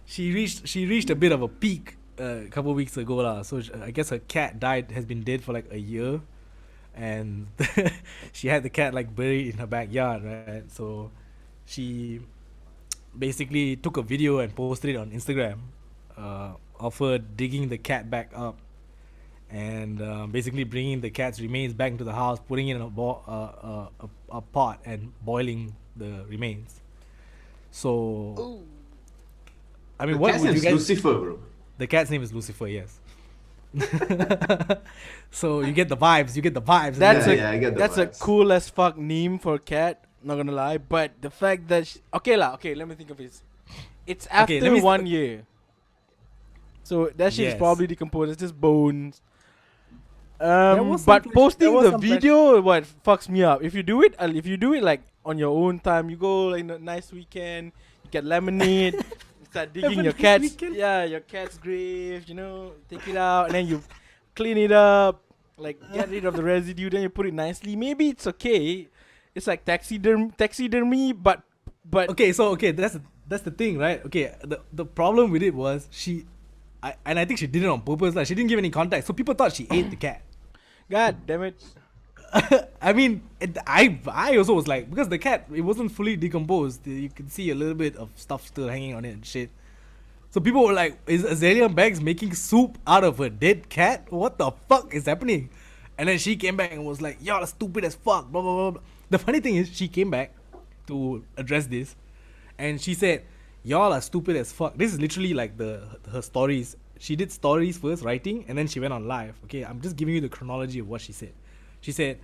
she reached a bit of a peak a couple weeks ago, lah. So I guess her cat has been dead for like a year, and she had the cat like buried in her backyard, right? So she basically took a video and posted it on Instagram of her digging the cat back up and basically bringing the cat's remains back into the house, putting it in a pot and boiling the remains. So, I mean, what cat's would name you is guys? Lucifer, bro. The cat's name is Lucifer, yes. So you get the vibes. That's Yeah, I get the that's a vibes. cool as fuck name for a cat. Not gonna lie, but the fact that okay, let me think of it. It's after let me 1 year, so that shit is Yes. probably decomposed. It's just bones. was some But flesh- posting there was the some flesh. video, what fucks me up. If you do it like on your own time, you go like a nice weekend, you get lemonade, you start digging Have a your nice cat's weekend. your cat's grave, take it out and then you clean it up, like get rid of the residue, then you put it nicely. Maybe it's okay. It's like taxidermy, but Okay, that's the thing, right? Okay, the problem with it was I think she did it on purpose. Like she didn't give any context, so people thought she ate the cat. God damn it. I mean, I also was like, because the cat, it wasn't fully decomposed. You could see a little bit of stuff still hanging on it and shit. So people were like, is Azalea Banks making soup out of a dead cat? What the fuck is happening? And then she came back and was like, y'all are stupid as fuck, blah, blah, blah, blah. The funny thing is, she came back to address this, and she said, y'all are stupid as fuck. This is literally like her stories. She did stories first, writing, and then she went on live. Okay, I'm just giving you the chronology of what she said. She said,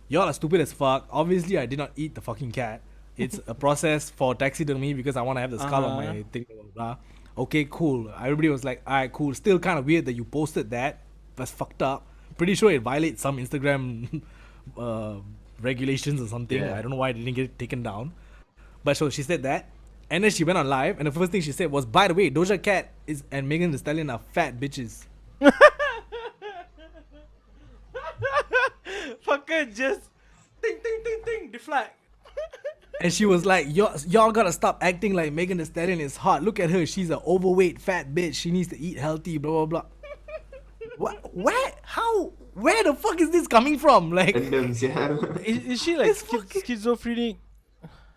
y'all are stupid as fuck. Obviously, I did not eat the fucking cat. It's a process for taxidermy because I want to have the skull on my thing, blah, blah, blah. Okay, cool. Everybody was like, alright, cool. Still kind of weird that you posted that. That's fucked up. Pretty sure it violates some Instagram regulations or something. Yeah. I don't know why it didn't get taken down. But so she said that. And then she went on live. And the first thing she said was, by the way, Doja Cat and Megan Thee Stallion are fat bitches. Fucker just ting ting ting ting deflect. And she was like, y'all gotta stop acting like Megan Thee Stallion is hot. Look at her. She's an overweight fat bitch. She needs to eat healthy, blah, blah, blah. What? Where? How? Where the fuck is this coming from? Like, Randoms, yeah. Is she like It's fucking- schizophrenic?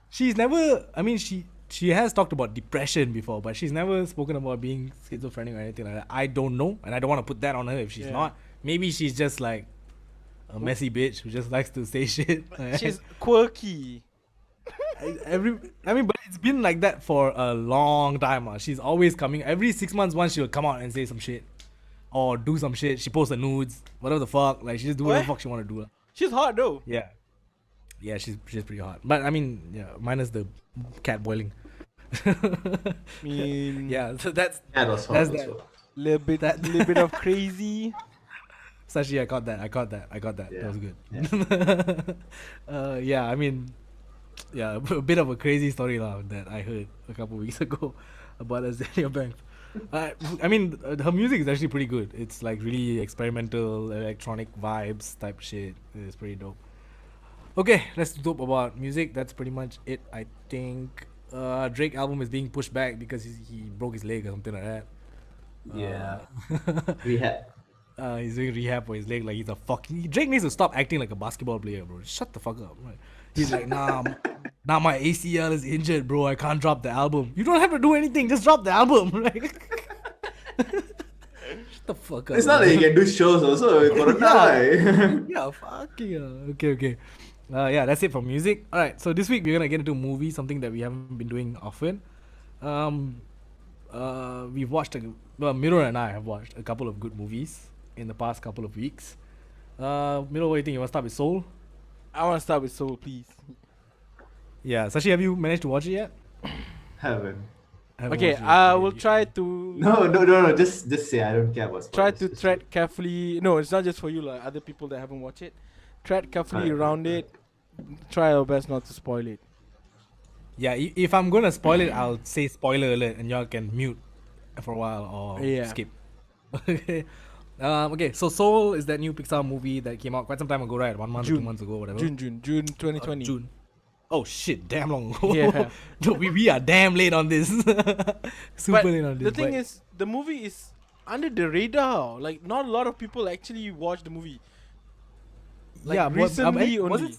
she's never, I mean, she has talked about depression before, but she's never spoken about being schizophrenic or anything like that. I don't know, and I don't want to put that on her if she's Yeah. not. Maybe she's just like a messy bitch who just likes to say shit. She's quirky. I mean, but it's been like that for a long time. She's always coming. Every 6 months once she'll come out and say some shit. Or do some shit. She posts the nudes. Whatever the fuck. Like, she just do whatever the What? fuck she want to do. She's hot though. Yeah. Yeah, she's pretty hot. But, I mean, yeah, minus the cat boiling. mean, Yeah, so that's... That was hot That's also. that. little bit of crazy. Sashi, I got that. That Yeah. was good. Yeah, I mean... Yeah, a bit of a crazy story that I heard a couple weeks ago about Azalea Banks. I mean, her music is actually pretty good. It's like really experimental, electronic vibes type shit. It's pretty dope. Okay, let's talk about music. That's pretty much it, I think. Drake album is being pushed back because he broke his leg or something like that. Yeah. Rehab. He's doing rehab for his leg like he's a fucking... Drake needs to stop acting like a basketball player, bro. Shut the fuck up. Right? He's like, nah, my ACL is injured, bro. I can't drop the album. You don't have to do anything. Just drop the album. Like, shut the fuck up. It's not bro. that you can do shows also. Corona, right? Yeah, fuck yeah. Okay. Yeah, that's it for music. Alright, so this week we're gonna get into movies, something that we haven't been doing often. We've watched Miro and I have watched a couple of good movies in the past couple of weeks. Miro, what do you think? You wanna start with Soul? I want to start with Soul, please. Yeah, Sashi, have you managed to watch it yet? Haven't. Haven't Okay, watched it. I will try to No. Just say I don't care about try spoilers. to Just tread carefully. No, it's not just for you, like other people that haven't watched it. Tread carefully Alright, around alright. it. Try our best not to spoil it. Yeah, if I'm gonna spoil it, I'll say spoiler alert, and y'all can mute for a while or Yeah. skip. Okay. Okay, so Soul is that new Pixar movie that came out quite some time ago, right? 1 month, or 2 June. months ago, whatever. June 2020. June. Oh shit, damn long ago. Yeah. No, we are damn late on this. Super But late on this. the thing but- is, the movie is under the radar. Like, not a lot of people actually watch the movie. Like, yeah, recently was only. it-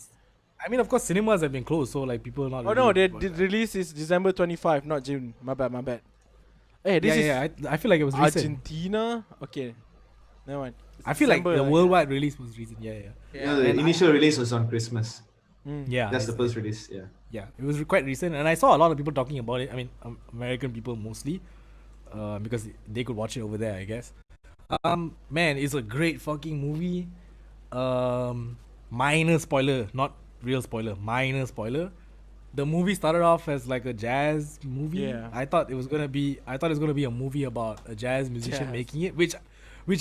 I mean, of course, cinemas have been closed, so like people are not. Oh no, really- the release is December 25, not June. My bad. Hey, this is I feel like it was recent. Argentina. Okay, never mind. It's I feel like December, the worldwide release was recent. Yeah. No, the and initial release was on Christmas. Yeah. That's the first release. Yeah. Yeah, it was quite recent, and I saw a lot of people talking about it. I mean, American people mostly, because they could watch it over there, I guess. Man, it's a great fucking movie. Minor spoiler, not real spoiler. Minor spoiler. The movie started off as like a jazz movie. Yeah. I thought it was gonna be a movie about a jazz musician Jazz. making it, which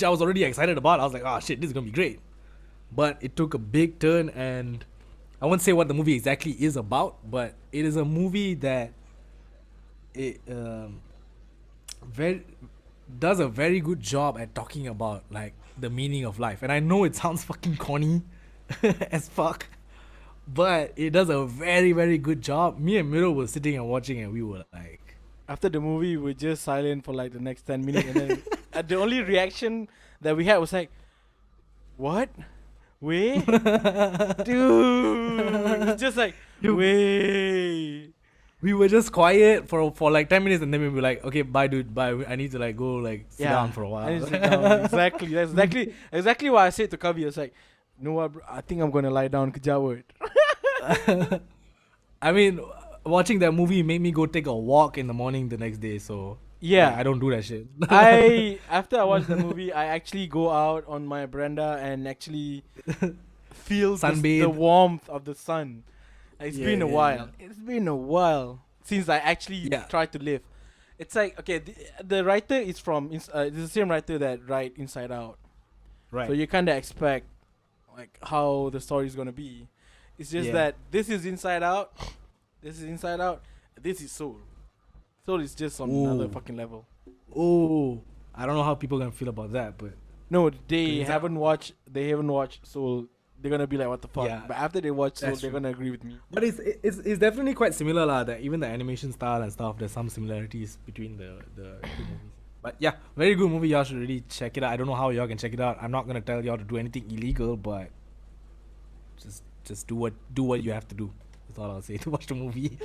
I was already excited about. I was like, oh shit, this is gonna be great. But it took a big turn, and I won't say what the movie exactly is about, but it is a movie that it does a very good job at talking about like the meaning of life. And I know it sounds fucking corny as fuck, but it does a very, very good job. Me and Miro were sitting and watching, and we were like, After the movie, we were just silent for like the next 10 minutes, and then the only reaction that we had was like, "What? Wait, dude, it's just like wait. We were just quiet for like 10 minutes, and then we were like, okay, bye, dude, bye. I need to like go like sit down for a I need while. to sit down. Exactly. That's exactly what I said to Kavi. It's like, you know what, bro? I think I'm gonna lie down. Kejawat. I mean, watching that movie made me go take a walk in the morning the next day. So Yeah, I don't do that shit. after I watched the movie, I actually go out on my veranda and actually feel the Sunbathe. warmth of the sun. It's Yeah, been a yeah, while. It's been a while since I actually Yeah. tried to live. It's like, okay, the writer is from it's the same writer that write Inside Out. Right. So you kind of expect like how the story is gonna be. It's just Yeah. that this is Inside Out. This is Inside Out. This is Soul. Soul is just on another Ooh. fucking level. Oh, I don't know how people gonna feel about that, but No, they Inside- haven't watched. They haven't watched Soul. They're gonna be like, "What the fuck?" Yeah, But after they watch Soul, that's they're true. gonna agree with me. but it's definitely quite similar lah. That even the animation style and stuff, there's some similarities between the two movies. But yeah, very good movie. Y'all should really check it out. I don't know how y'all can check it out. I'm not gonna tell y'all to do anything illegal, but just do what you have to do. That's all I'll say to watch the movie.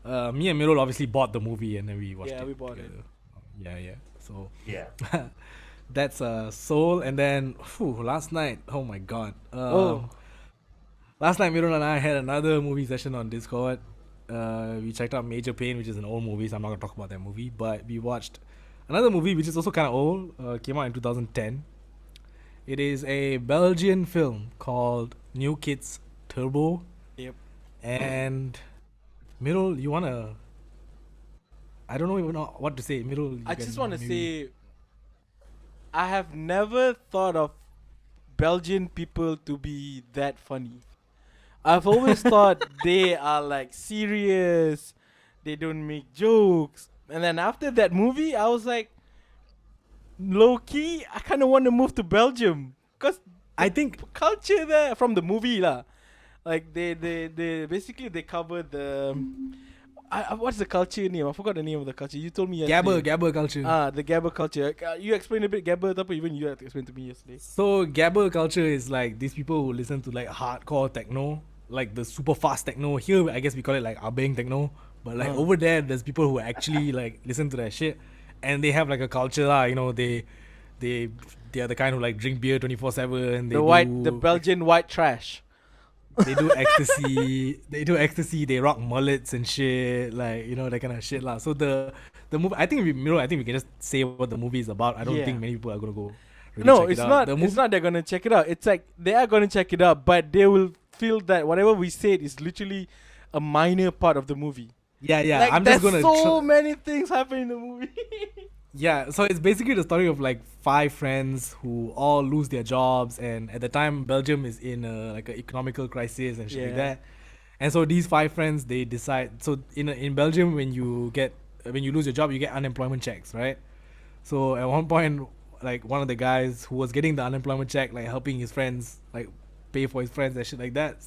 Me and Mirul obviously bought the movie and then we watched it. Yeah, we bought it. together. Yeah. So Yeah. that's Soul, and then last night. Oh my god. Last night Mirul and I had another movie session on Discord. We checked out Major Pain, which is an old movie, so I'm not gonna talk about that movie. But we watched another movie which is also kind of old. Came out in 2010. It is a Belgian film called New Kids Turbo. Yep. And Mirul, you wanna? I don't even know what to say. Mirul, I just want to say, I have never thought of Belgian people to be that funny. I've always thought they are like serious. They don't make jokes. And then after that movie, I was like, low key, I kind of want to move to Belgium because I think culture there from the movie lah. Like they basically they cover the what's the culture name? I forgot the name of the culture. You told me yesterday. Gabber culture. The Gabber culture. You explained a bit Gabber, tapi even you had to explain to me yesterday. So Gabber culture is like these people who listen to like hardcore techno, like the super fast techno. Here I guess we call it like abeng techno, but like over there there's people who actually like listen to that shit, and they have like a culture lah. You know they are the kind who like drink beer 24/7. The Belgian white trash. They do ecstasy. They rock mullets and shit, like you know that kind of shit lah. So the movie, I think we can just say what the movie is about. I don't think many people are gonna go. Really No, check it's it out. not. It's not they're gonna check it out. It's like they are gonna check it out, but they will feel that whatever we said is literally a minor part of the movie. Yeah. Like, I'm just gonna. so many things happen in the movie. Yeah, so it's basically the story of like 5 friends who all lose their jobs, and at the time Belgium is in like an economical crisis and shit like Yeah. that. And so these 5 friends, they decide. So in Belgium, when you lose your job, you get unemployment checks, right? So at one point, like one of the guys who was getting the unemployment check, like helping his friends, like pay for his friends and shit like that,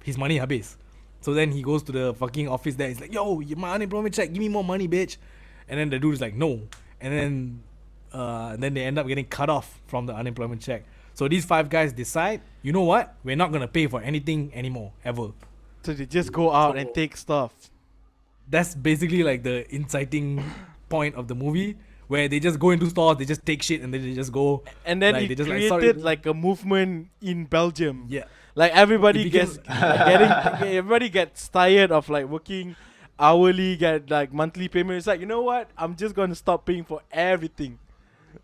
his money habis. So then he goes to the fucking office there. He's like, "Yo, my unemployment check, give me more money, bitch." And then the dude is like, "No." And then they end up getting cut off from the unemployment check. So these 5 guys decide, you know what? We're not gonna pay for anything anymore, ever. So they just go out and take stuff. That's basically like the inciting point of the movie, where they just go into stores, they just take shit, and then they just go. And then like, it they just created sorry. like a movement in Belgium. Yeah. Like everybody It became- everybody gets tired of like working hourly, get like monthly payment. It's like, you know what? I'm just gonna stop paying for everything.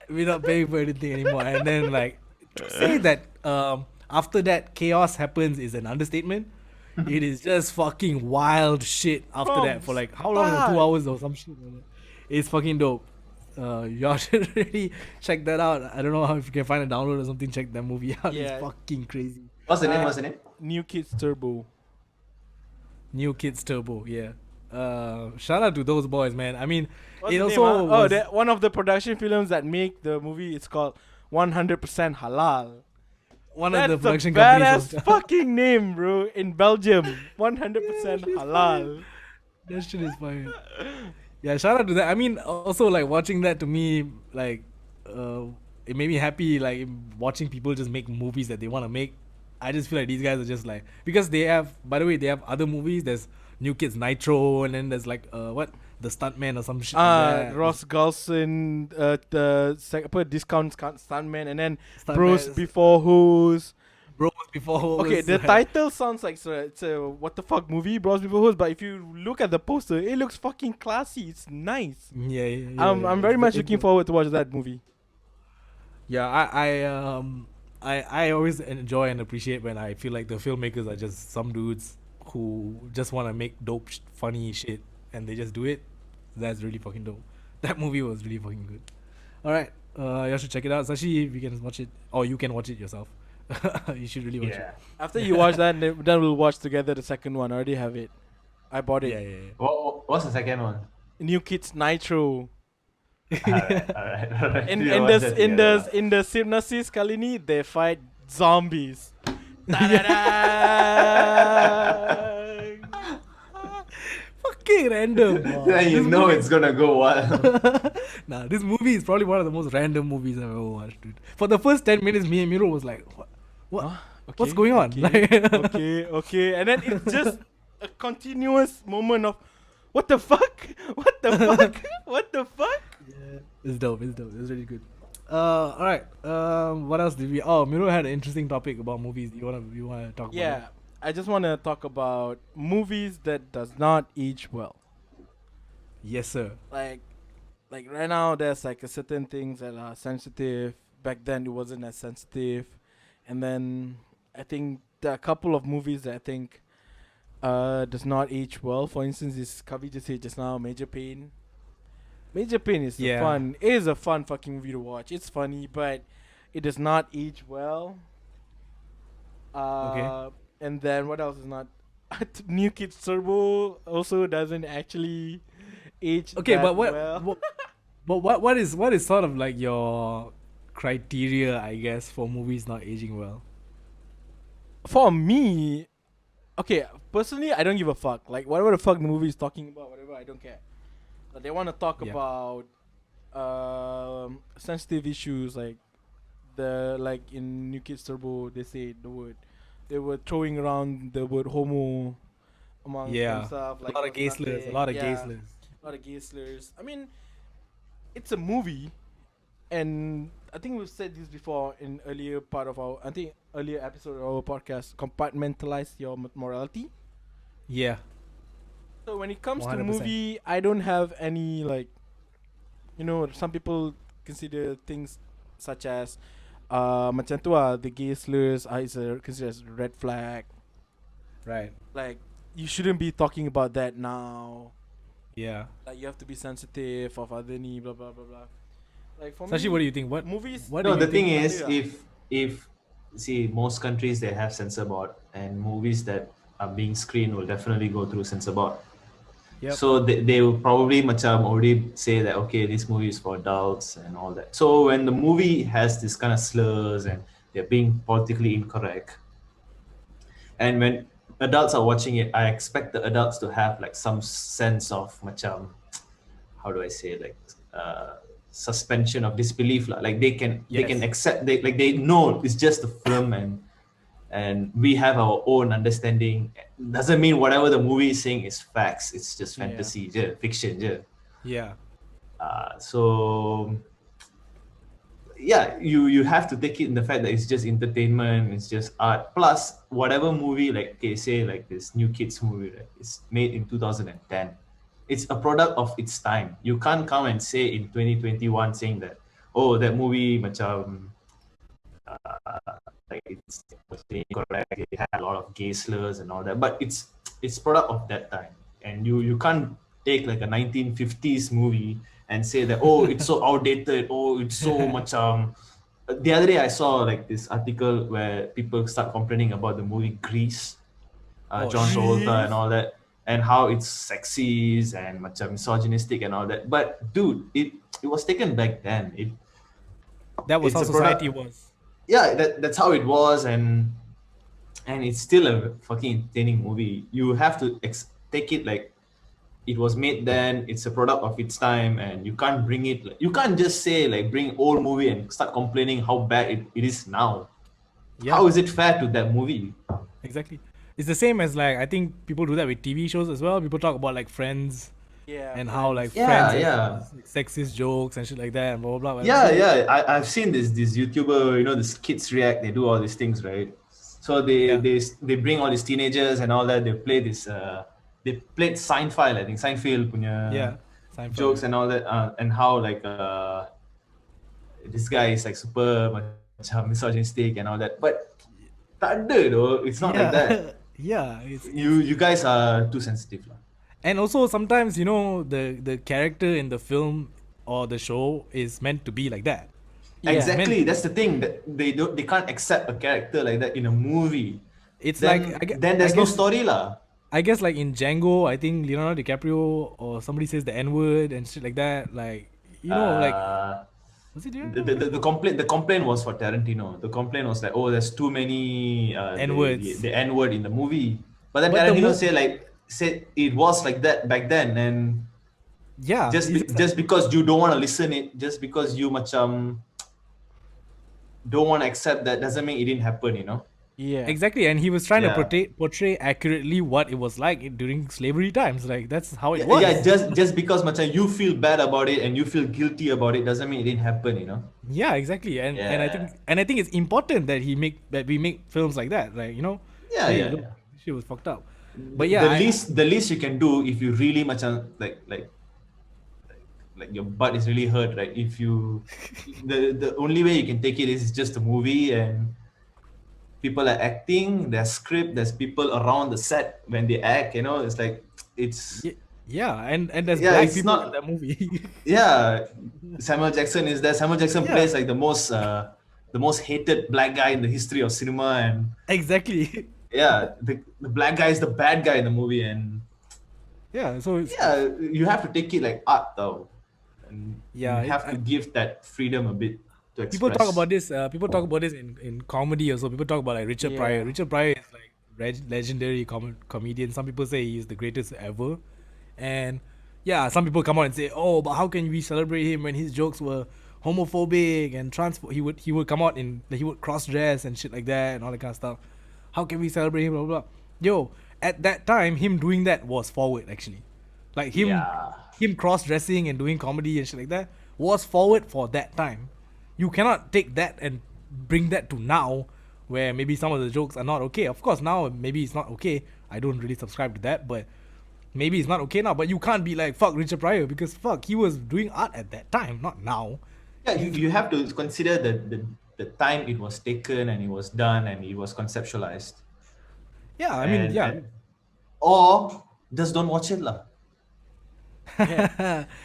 We're not paying for anything anymore. And then like say that after that chaos happens is an understatement. It is just fucking wild shit after From that for like how long? 2 hours or some shit. It's fucking dope. Y'all should really check that out. I don't know how if you can find a download or something. Check that movie out. Yeah. It's fucking crazy. What's the name? New Kids Turbo. New Kids Turbo, yeah. Shout out to those boys, man. I mean, What's it the also name, huh? was, One of the production films that make the movie. It's called 100% Halal. one That's of the production a badass companies. fucking name, bro. In Belgium, 100% halal. That shit is fire. Yeah, shout out to that. I mean, also like watching that to me, like, it made me happy like watching people just make movies that they want to make. I just feel like these guys are just like, because they have, by the way, they have other movies. There's New Kids Nitro, and then there's like what, the Stuntman or some shit like that. Ross Galson, discount stuntman, and then Stuntman, Bros Before Hoes. Bros Before Hoes. Okay, the title sounds like it's a what the fuck movie, Bros Before Hoes, but if you look at the poster, it looks fucking classy. It's nice. Yeah. I'm very much looking forward to watch that movie. Yeah, I always enjoy and appreciate when I feel like the filmmakers are just some dudes who just want to make dope, funny shit, and they just do it. That's really fucking dope. That movie was really fucking good. All right, you should check it out. Sashi, if you can watch it, or you can watch it yourself. You should really watch it. After you watch that, then we'll watch together the second one. I already have it. I bought it. Yeah. What's the second one? New Kids Nitro. Alright. In the synopsis kali ni, they fight zombies. Fucking random. Then you know it's gonna go wild. Nah, this movie is probably one of the most random movies I've ever watched, dude. For the first 10 minutes, me and Miro was like, what? Huh? What's going on? Okay. And then it's just a continuous moment of, what the fuck? What the fuck? What the fuck? Yeah, it's dope. It's really good. All right. What else did we? Oh, Miro had an interesting topic about movies. You wanna talk about? Yeah, I just want to talk about movies that does not age well. Yes, sir. Like right now, there's like a certain things that are sensitive. Back then, it wasn't as sensitive, and then I think there are a couple of movies that I think does not age well. For instance, this Kavi just said just now, Major Pain. Major Pain is fun. It is a fun fucking movie to watch. It's funny, but it does not age well. Okay. And then what else is not? New Kids Turbo also doesn't actually age. Okay, that but well. what is sort of like your criteria, I guess, for movies not aging well? For me, okay, personally, I don't give a fuck. Like whatever the fuck the movie is talking about, whatever, I don't care. But they want to talk about sensitive issues like in New Kids Turbo, they say the word. They were throwing around the word homo among themselves. Like a lot of gay slurs. A lot of gay slurs. A lot of gay slurs. I mean, it's a movie, and I think we've said this before in earlier episode of our podcast. Compartmentalize your morality. Yeah. So when it comes 100%. to movie, I don't have any some people consider things such as macam tu the gay slurs is considered as a red flag. Right. Like you shouldn't be talking about that now. Yeah. Like you have to be sensitive of other ni blah blah blah blah. Like for Sashi, me, what do you think? What movies? What No, do you the thing think? is, if see most countries they have censor board, and movies that are being screened will definitely go through censor board. Yep. So they will probably already say that okay, this movie is for adults and all that. So when the movie has this kind of slurs and they're being politically incorrect, and when adults are watching it, I expect the adults to have like some sense of how do I say, like suspension of disbelief lah. Like they can accept, they know it's just a film, and we have our own understanding. Doesn't mean whatever the movie is saying is facts. It's just fantasy, fiction. Yeah. So yeah, you have to take it in the fact that it's just entertainment, it's just art. Plus, whatever movie, like say like this New Kids movie, right? It's made in 2010. It's a product of its time. You can't come and say in 2021 saying that, oh, that movie macam like it's incorrect. It had a lot of gay slurs and all that, but it's product of that time, and you can't take like a 1950s movie and say that, oh, it's so outdated, oh, it's so much. The other day I saw like this article where people start complaining about the movie Grease, John Travolta and all that, and how it's sexist and much misogynistic and all that. But dude, it was taken back then. That was how society was. Yeah, that's how it was, and it's still a fucking entertaining movie. You have to take it like it was made then, it's a product of its time, and you can't bring it, you can't just say like bring old movie and start complaining how bad it is now. Yeah, How is it fair to that movie? exactly. It's the same as like I think people do that with TV shows as well. People talk about like Friends Yeah, and how like friends. Friends Yeah, has yeah. like, sexist jokes and shit like that and blah blah blah. But Yeah, yeah. I've seen this YouTuber, this kids react, they do all these things, right? So yeah, they bring all these teenagers and all that, they play this they played Seinfeld, I think Seinfeld punya yeah, Seinfeld. jokes Yeah. and all that, and how like this guy is like super macam misogynistic and all that. But tak ada though, it's not like Yeah, that. yeah. You guys are too sensitive lah. And also sometimes the character in the film or the show is meant to be like that. Yeah. Exactly, that's the thing, that they can't accept a character like that in a movie. It's Then like then there's no story lah. I guess like in Django, I think Leonardo DiCaprio or somebody says the N word and shit like that. Like like was it Leonardo? The complaint was for Tarantino. The complaint was like, oh, there's too many N words. the N word in the movie. But then But the Tarantino mo- said it was like that back then, and yeah, it's just just because you don't want to listen it, just because you macam don't want to accept that, doesn't mean it didn't happen. Yeah. exactly, and he was trying to Yeah. portray accurately what it was like during slavery times. Like that's how it was. Yeah, just because macam you feel bad about it and you feel guilty about it, doesn't mean it didn't happen. Yeah, exactly, and Yeah. I think it's important that we make films like that. Like Yeah, hey, yeah, look, yeah. this shit was fucked up. But yeah, The least you can do, if you really macam like your butt is really hurt, right? If you the only way you can take it is just a movie, and people are acting, there's script, there's people around the set when they act, it's like it's yeah, and there's yeah, black it's people not in that movie. yeah. Samuel Jackson is there. Samuel Jackson Yeah. plays like the most hated black guy in the history of cinema, and Exactly. yeah, the black guy is the bad guy in the movie, and Yeah, so yeah, you have to take it like art though, and Yeah, you have to give that freedom a bit to express. people talk about this. People talk about this in comedy also. People talk about like Richard Yeah. Pryor. Richard Pryor is like legendary comedian. Some people say he's the greatest ever, and yeah, some people come out and say, "Oh, but how can we celebrate him when his jokes were homophobic and trans?" He would come out in he would cross dress and shit like that and all that kind of stuff. How can we celebrate him? Blah blah. Blah. Yo, at that time, him doing that was forward actually, like him Yeah. him cross dressing and doing comedy and shit like that was forward for that time. You cannot take that and bring that to now, where maybe some of the jokes are not okay. Of course, now maybe it's not okay. I don't really subscribe to that, but maybe it's not okay now. But you can't be like fuck Richard Pryor because fuck he was doing art at that time, not now. Yeah, you have to consider the time it was taken and it was done and it was conceptualized. Yeah, I mean, And- yeah, and- or just don't watch it lah.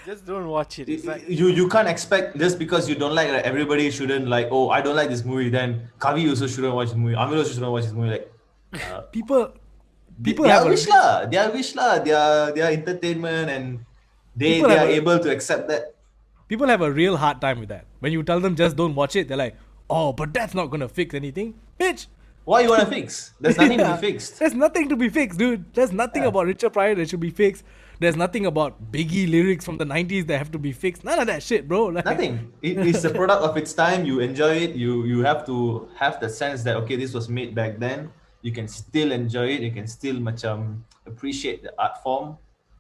Just don't watch it. It's like You can't expect, just because you don't like, everybody shouldn't like, oh, I don't like this movie, then Kavi also shouldn't watch this movie, Amir also shouldn't watch this movie. Like people they have are a- wish lah. They are wish lah. They are entertainment, and they People they have are a- able to accept that. people have a real hard time with that. When you tell them just don't watch it, they're like, oh, but that's not gonna fix anything, bitch. Why you wanna fix? There's nothing to Yeah. be fixed. There's nothing to be fixed, dude. There's nothing Yeah. about Richard Pryor that should be fixed. There's nothing about Biggie lyrics from the 90s that have to be fixed. None of that shit, bro. Like, Nothing. It's a product of its time. You enjoy it. You have to have the sense that, okay, this was made back then. You can still enjoy it. You can still macam appreciate the art form.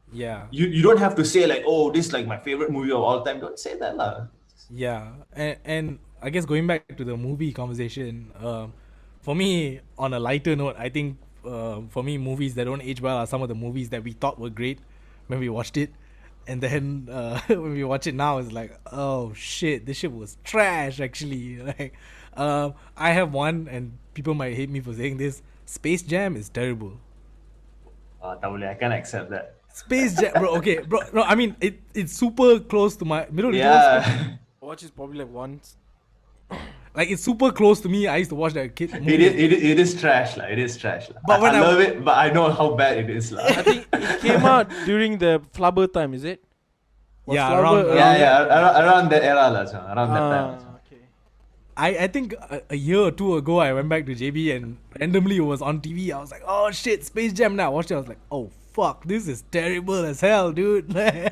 Yeah. You don't have to say like, oh, this is like my favorite movie of all time. Don't say that lah. Yeah. And I guess going back to the movie conversation, for me, on a lighter note, I think for me, movies that don't age well are some of the movies that we thought were great when we watched it. And then when we watch it now, it's like, oh shit, this shit was trash actually. Like, I have one, and people might hate me for saying this. Space Jam is terrible. Tak boleh. I can't accept that. Space Jam, bro. Okay, bro. No, I mean it's super close to my middle. Yeah. watch it probably like once. Like it's super close to me. I used to watch that kid. It is trash lah. It is trash lah. But when I I- love it, but I know how bad it is lah. I think it came out during the Flubber time, is it? Was Yeah, Flubber around- Yeah, around that era lah, John. Around that time. Okay. I think a year or two ago I went back to JB and randomly it was on TV. I was like, oh shit, Space Jam now. I watched it. I was like, oh fuck, this is terrible as hell, dude. Yeah,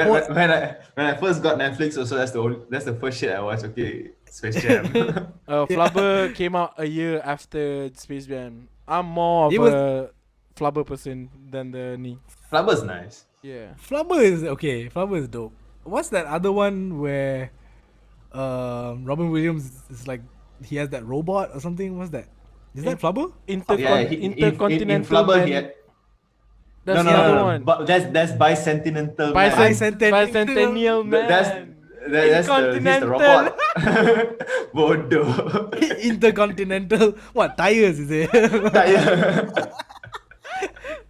when I first got Netflix, also that's the first shit I watched. Okay, Space Jam. Flubber came out a year after Space Jam. I'm more of It was- a Flubber person than the knee. Flubber's nice. Yeah. Flubber is okay. Flubber is dope. What's that other one where Robin Williams is like he has that robot or something? What's that? Is that Flubber? Intercontinental in Flubber, Man. he had, That's no, the other no, one. But that's Bicentennial Man. Bicentennial Man. That's he's the robot. Bodo. Intercontinental. What tires is it?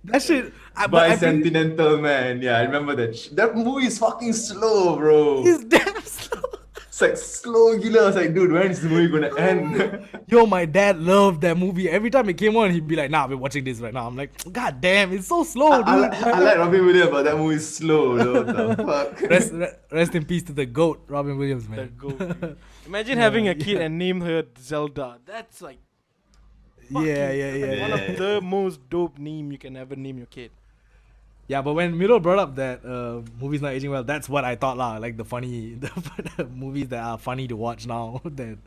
That shit. Bicentennial Man. Yeah, I remember that. That movie is fucking slow, bro. It's damn slow. It's like slow gila. I was like, dude, when is the movie gonna end? Yo, my dad loved that movie. Every time it came on, he'd be like, "Nah, we're watching this right now." I'm like, "God damn, it's so slow, dude." I like Robin Williams, but that movie is slow. Though. What the fuck? Rest in peace to the goat, Robin Williams, man. The goat. Imagine having a kid and name her Zelda. That's like Yeah. one of the most dope name you can ever name your kid. Yeah, but when Miro brought up that movies not aging well, that's what I thought lah. Like the movies that are funny to watch now that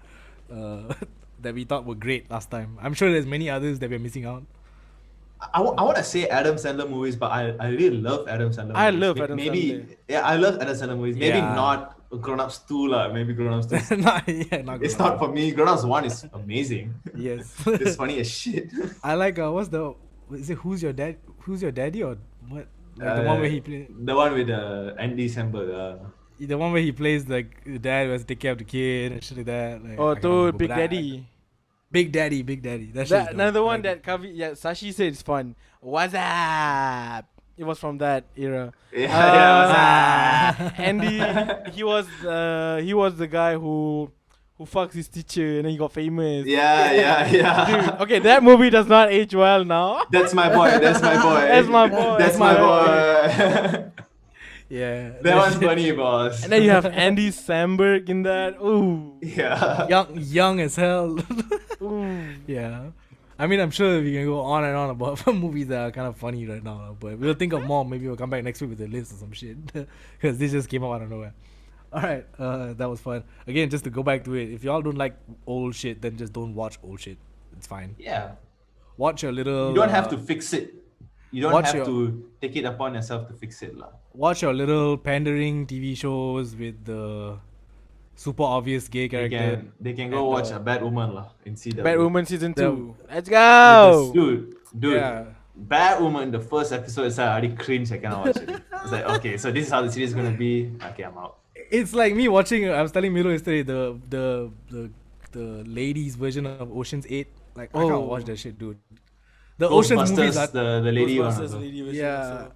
that we thought were great last time. I'm sure there's many others that we're missing out. I want to say Adam Sandler movies, but I really love Adam Sandler. I movies. love Adam maybe, Sandler. Yeah, I love Adam Sandler movies. Maybe Yeah. not Grown Ups 2 lah. Maybe Grown Ups 2. Not It's good. not for me. Grown Ups 1 is amazing. Yes. It's funny as shit. I like is it Who's Your Daddy or what? Like the one where he plays. The one with Andy Samberg. The one where he plays like the dad who has to take care of the kid and shit like that. Like, Oh, I can't to remember, Big but I- Daddy. Big Daddy. That shit is That, dope. another I one like that Sashi said is fun. What's up? It was from that era. Yeah, Andy, he was the guy who fucks his teacher and then he got famous. yeah. Dude, okay, that movie does not age well now. That's my boy. That's my boy. That's my boy. Yeah. That one's funny, boss. And then you have Andy Samberg in that. Ooh. Yeah. young as hell. Ooh. Yeah. I mean, I'm sure we can go on and on about movies that are kind of funny right now, but we'll think of more. Maybe we'll come back next week with a list or some shit, because this just came out out of nowhere. All right, that was fun. Again, just to go back to it, if y'all don't like old shit, then just don't watch old shit. It's fine. Yeah. Watch your little. You don't have to fix it. You don't watch have your- to take it upon yourself to fix it, lah. Watch your little pandering TV shows with the super obvious gay character. They can go watch a Bad Woman, lah, and see the Bad Woman season 2. Let's With go. Dude, Yeah. Bad Woman, the first episode is I already cringe. I cannot watch it. It's like, okay, so this is how the series is gonna be. Okay, I'm out. It's like me watching. I was telling Milo yesterday the ladies version of Ocean's 8. Like I Oh. can't watch that shit, dude. The Ocean's movies are. the lady one. Ghostbusters also. lady version Yeah. also.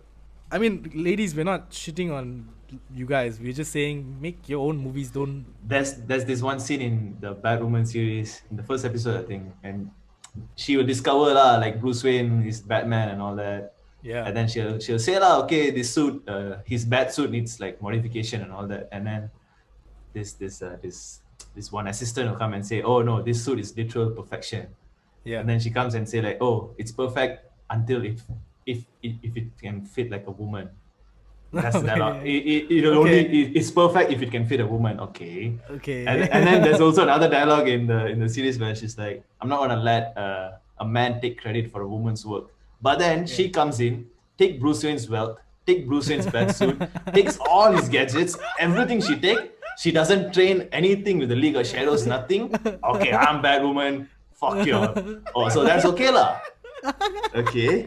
I mean, ladies, we're not shitting on you guys. We're just saying make your own movies. Don't. There's this one scene in the Bad Woman series in the first episode, I think, and she will discover lah like Bruce Wayne is Batman and all that. Yeah. And then she'll say lah, okay, this suit, his bat suit needs like modification and all that. And then this one assistant will come and say, oh no, this suit is literal perfection. Yeah. And then she comes and say like, oh, it's perfect until if it can fit like a woman. That's the dialogue. It's perfect if it can fit a woman. Okay. Okay. And then there's also another dialogue in the series where she's like, I'm not gonna let a man take credit for a woman's work. But then she comes in, take Bruce Wayne's wealth, take Bruce Wayne's batsuit, takes all his gadgets, everything she doesn't train anything with the League of Shadows, nothing. Okay, I'm Batwoman. Fuck you. Oh, so that's okay lah. Okay.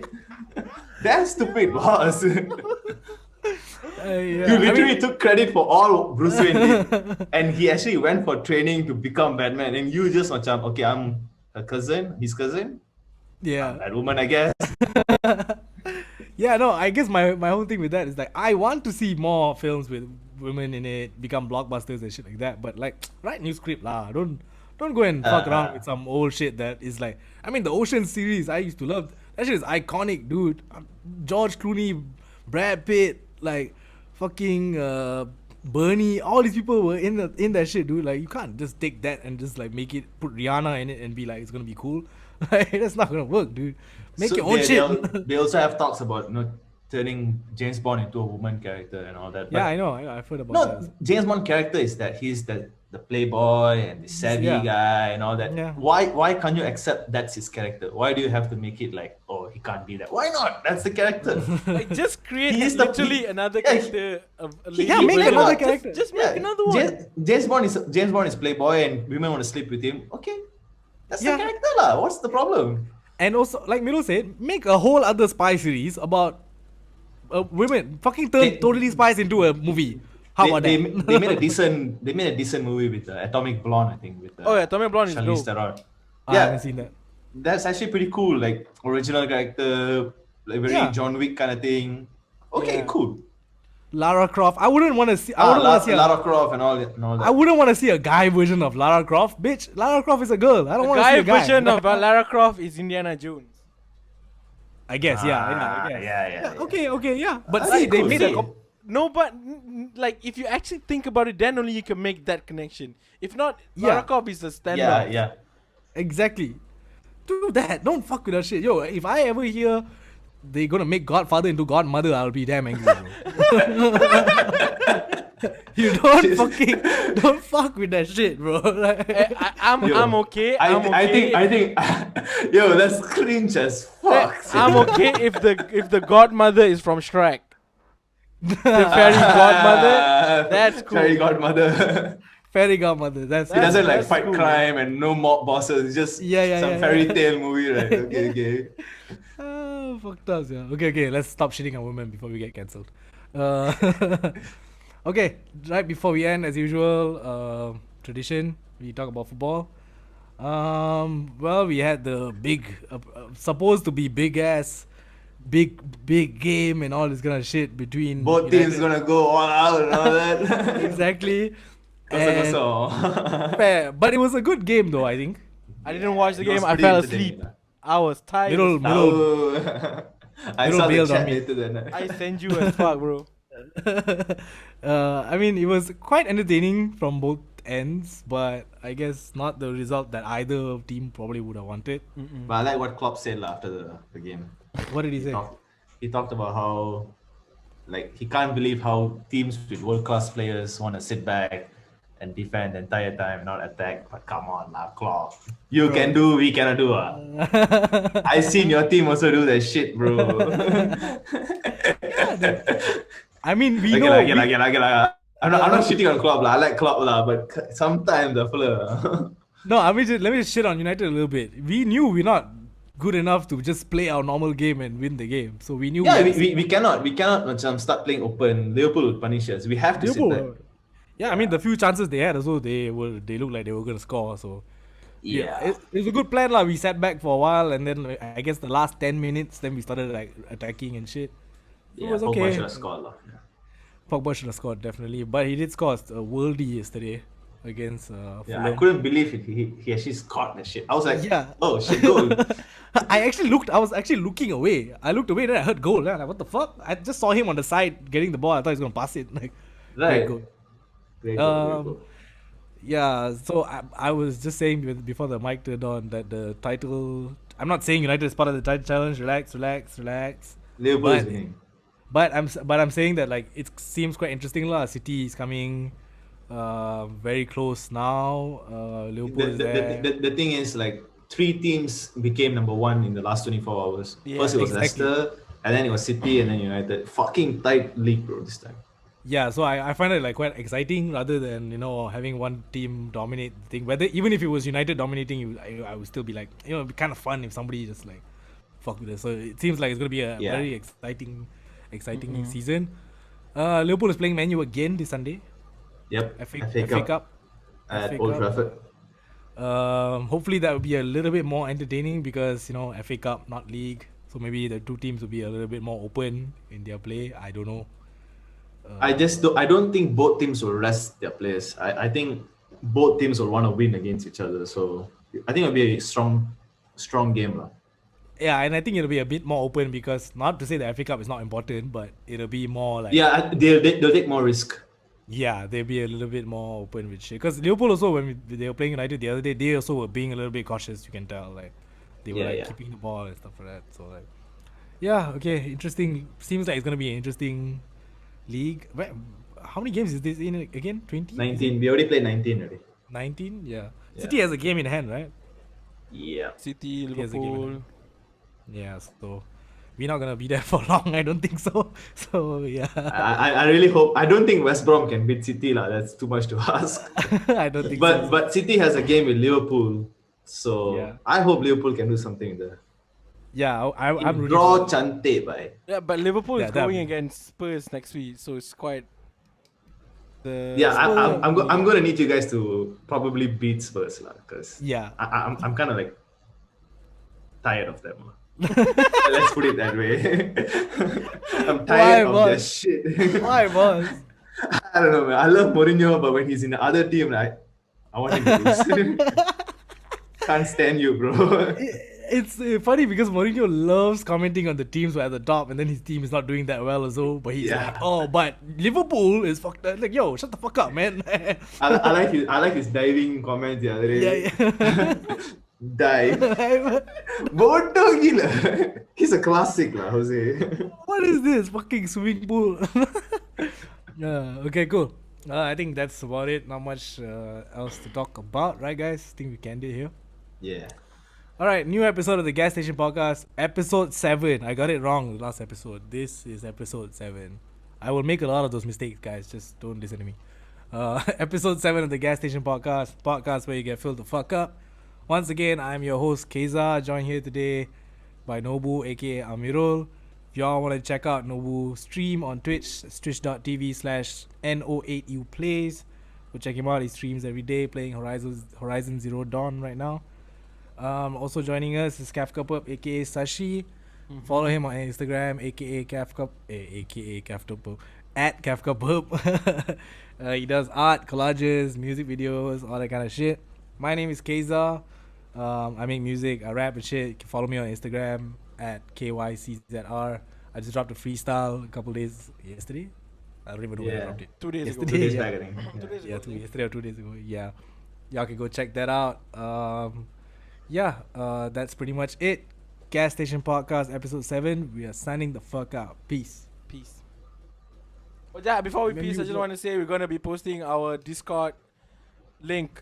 That's stupid, boss. You literally took credit for all Bruce Wayne did. And he actually went for training to become Batman. And you just macam, okay, I'm his cousin. Yeah. Batwoman, I guess. Yeah, no, I guess my whole thing with that is like I want to see more films with women in it become blockbusters and shit like that. But like, write new script lah. Don't go and fuck around with some old shit that is like. I mean, the Ocean series I used to love. That shit is iconic, dude. George Clooney, Brad Pitt, like fucking Bernie, all these people were in that shit, dude. Like, you can't just take that and just like make it, put Rihanna in it and be like, it's gonna be cool. Like, that's not gonna work, dude. Make So your own shit. they also have talks about turning James Bond into a woman character and all that. Yeah, But I know. I've heard about no, James Bond character is that he's the playboy and the savvy Yeah. guy and all that. Yeah. Why can't you accept that's his character? Why do you have to make it like, oh, he can't be that? Why not? That's the character. Like, just create He is the- literally another yeah, character of a lady. Yeah, make version. another Just- character. Just make another one. James Bond is playboy and women want to sleep with him. Okay, that's Yeah. the character lah. What's the problem? And also, like Milo said, make a whole other spy series about women. Fucking turn They- totally spies into a movie. How about they, that? they made a decent movie with Atomic Blonde, I think. With Oh yeah, Atomic Blonde is Charlize dope. Theron. I haven't seen that. That's actually pretty cool. Like original character, like very Yeah. John Wick kind of thing. Okay, Yeah. cool. Lara Croft. I wouldn't want to see. I wouldn't want to see. Lara Croft and all that. I wouldn't want to see a guy version of Lara Croft, bitch. Lara Croft is a girl. I don't The want to see guy a guy. version of Lara Croft is Indiana Jones. I guess, yeah, I guess. Yeah. Okay, yeah. But That's see, they cool. made See, a. No, but like if you actually think about it, then only you can make that connection. If not, Yeah. Lara Croft is a standout. Yeah. Exactly. Do that. Don't fuck with that shit. Yo, if I ever hear they gonna make Godfather into Godmother, I'll be damn angry, bro. You don't fuck with that shit, bro. I'm Yo, I'm okay. I'm okay. I think, yo, that's cringe as fuck. I'm okay if the godmother is from Shrek. The fairy godmother. That's cool. Fairy godmother. Fairy Godmother. That's It doesn't like that's fight cool. crime and no mob bosses. It's just Yeah, some yeah, fairy yeah. tale movie, right? Okay. Oh, fucked us, yeah. Okay, let's stop shitting on women before we get cancelled. Okay, right before we end, as usual, tradition, we talk about football. Well, we had the big, supposed to be big game and all this kind of shit between Both teams gonna go all out and all that. exactly. Kosong And kosong. fair, but it was a good game though. I think. I didn't watch the It was game. I pretty fell entertaining, asleep. lah. I was tired. Middle. Oh. I Middle saw the bailed on chat me. later that night. I send you as fuck, bro. I mean, it was quite entertaining from both ends, but I guess not the result that either team probably would have wanted. But I like what Klopp said after the game. What did he say? He talked about how he can't believe how teams with world class players want to sit back and defend the entire time, not attack. But come on, now, Klopp. You can do, we cannot do. I seen your team also do that shit, bro. I mean, we Okay, know. I'm not shitting on Klopp, I like Klopp, but sometimes the fella. No, I mean, let me just shit on United a little bit. We knew we're not good enough to just play our normal game and win the game. So we knew. Yeah, had to we cannot start playing open. Liverpool will punish us. We have to sit back. Liverpool. Yeah, I mean, the few chances they had also, they looked like they were gonna score. So it was a good plan, lah. We sat back for a while, and then I guess the last 10 minutes, then we started like attacking and shit. It was Pogba okay. should have scored, lah. Pogba should have scored definitely, but he did score a worldie yesterday against Yeah, Fulham. I couldn't believe it. He actually scored that shit. I was like, Yeah. oh shit, goal. I was actually looking away. I looked away, then I heard goal. Then I'm like, what the fuck? I just saw him on the side getting the ball. I thought he was gonna pass it. Like, Right. great goal. Great goal, great goal. Yeah, so I was just saying before the mic turned on that the title. I'm not saying United is part of the title challenge. Relax. Liverpool is But- winning. But I'm saying that like it seems quite interesting lah. City is coming, very close now. Liverpool is there. The thing is, like, 3 teams became number 1 in the last 24 hours. Yeah, First it was exactly. Leicester, and then it was City, and then United. Fucking tight league, bro, this time. Yeah, so I find it like quite exciting rather than having one team dominate the thing. Whether even if it was United dominating, I would still be like it'd be kind of fun if somebody just like fuck with it. So it seems like it's gonna be a Yeah. very exciting season. Liverpool is playing Man U again this Sunday. Yep. FA Cup. At FA Old Cup. Trafford. Hopefully that will be a little bit more entertaining because FA Cup, not league. So maybe the two teams will be a little bit more open in their play. I don't know. I don't think both teams will rest their players. I think both teams will want to win against each other. So I think it'll be a strong game, lah. Yeah, and I think it'll be a bit more open because not to say the FA Cup is not important, but it'll be more like Yeah, they'll take more risk. Yeah, they'll be a little bit more open with shit. Because Liverpool also, when they were playing United the other day, they also were being a little bit cautious. You can tell, like they were Yeah, like yeah. keeping the ball and stuff like that. So like, yeah, okay, interesting. Seems like it's gonna be an interesting league. How many games is this in again? 20? Is it 19. We already played 19 already. 19? Yeah. Yeah. City has a game in hand, right? Yeah. City, City has a game in Liverpool. hand. Yeah, so we're not gonna be there for long. I don't think so. So yeah, I really hope. I don't think West Brom can beat City lah. That's too much to ask. I don't think so. But City has a game with Liverpool, so Yeah. I hope Liverpool can do something there. Yeah, I'm rooting Draw for. Chante, bhai. Yeah, but Liverpool Yeah, is that'd going be- against Spurs next week, so it's quite. Yeah, Spurs- I'm gonna need you guys to probably beat Spurs lah, because Yeah. I'm kind of like tired of them. Let's put it that way. I'm tired of their boss? shit. Why, boss? I don't know, man. I love Mourinho, but when he's in the other team, I want him to lose. Can't stand you, bro. It's funny because Mourinho loves commenting on the teams who are at the top, and then his team is not doing that well as well. But he's Yeah. like, "Oh, but Liverpool is fucked up." Like, yo, shut the fuck up, man. I like his diving comments the other day. yeah. Dive. Bodoh gila. He's a classic lah, Jose. What is this fucking swimming pool? Yeah. Okay. Cool. I think that's about it. Not much else to talk about, right, guys? Think we can do here. Yeah. All right, new episode of the Gas Station Podcast, episode 7. I got it wrong last episode. This is episode 7. I will make a lot of those mistakes, guys. Just don't listen to me. Episode 7 of the Gas Station podcast where you get filled the fuck up. Once again, I'm your host, Kayczar, joined here today by Nobu, aka Amirul. If y'all want to check out Nobu stream on Twitch, it's twitch.tv/no8uplays. Go check him out. He streams every day playing Horizon Zero Dawn right now. Also joining us is Kafka Purp, aka Sashi. Follow him on Instagram, aka Kafka, aka Kafka Purp, at Kafka Purp. He does art, collages, music videos, all that kind of shit. My name is Kayczar. I make music, I rap and shit. You can follow me on Instagram at KYCZR. I just dropped a freestyle a couple days yesterday. I don't even know when I Yeah. dropped it. 2 days ago. Yesterday. 2 days Yeah. back, I think. 2 days Yeah, ago. yesterday or 2 days ago. Yeah, y'all can go check that out. That's pretty much it. Gas Station Podcast, episode 7. We are signing the fuck out. Peace. Peace. Oh yeah, before we Then peace, you I just go- want to say we're gonna be posting our Discord link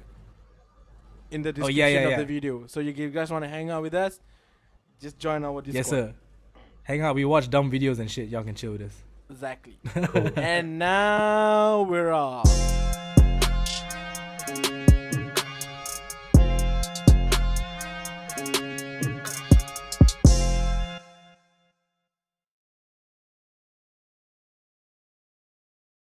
in the description yeah. of the video. So you guys want to hang out with us, just join our Discord. Yes, sir. Hang out. We watch dumb videos and shit. Y'all can chill with us. Exactly. And now we're off.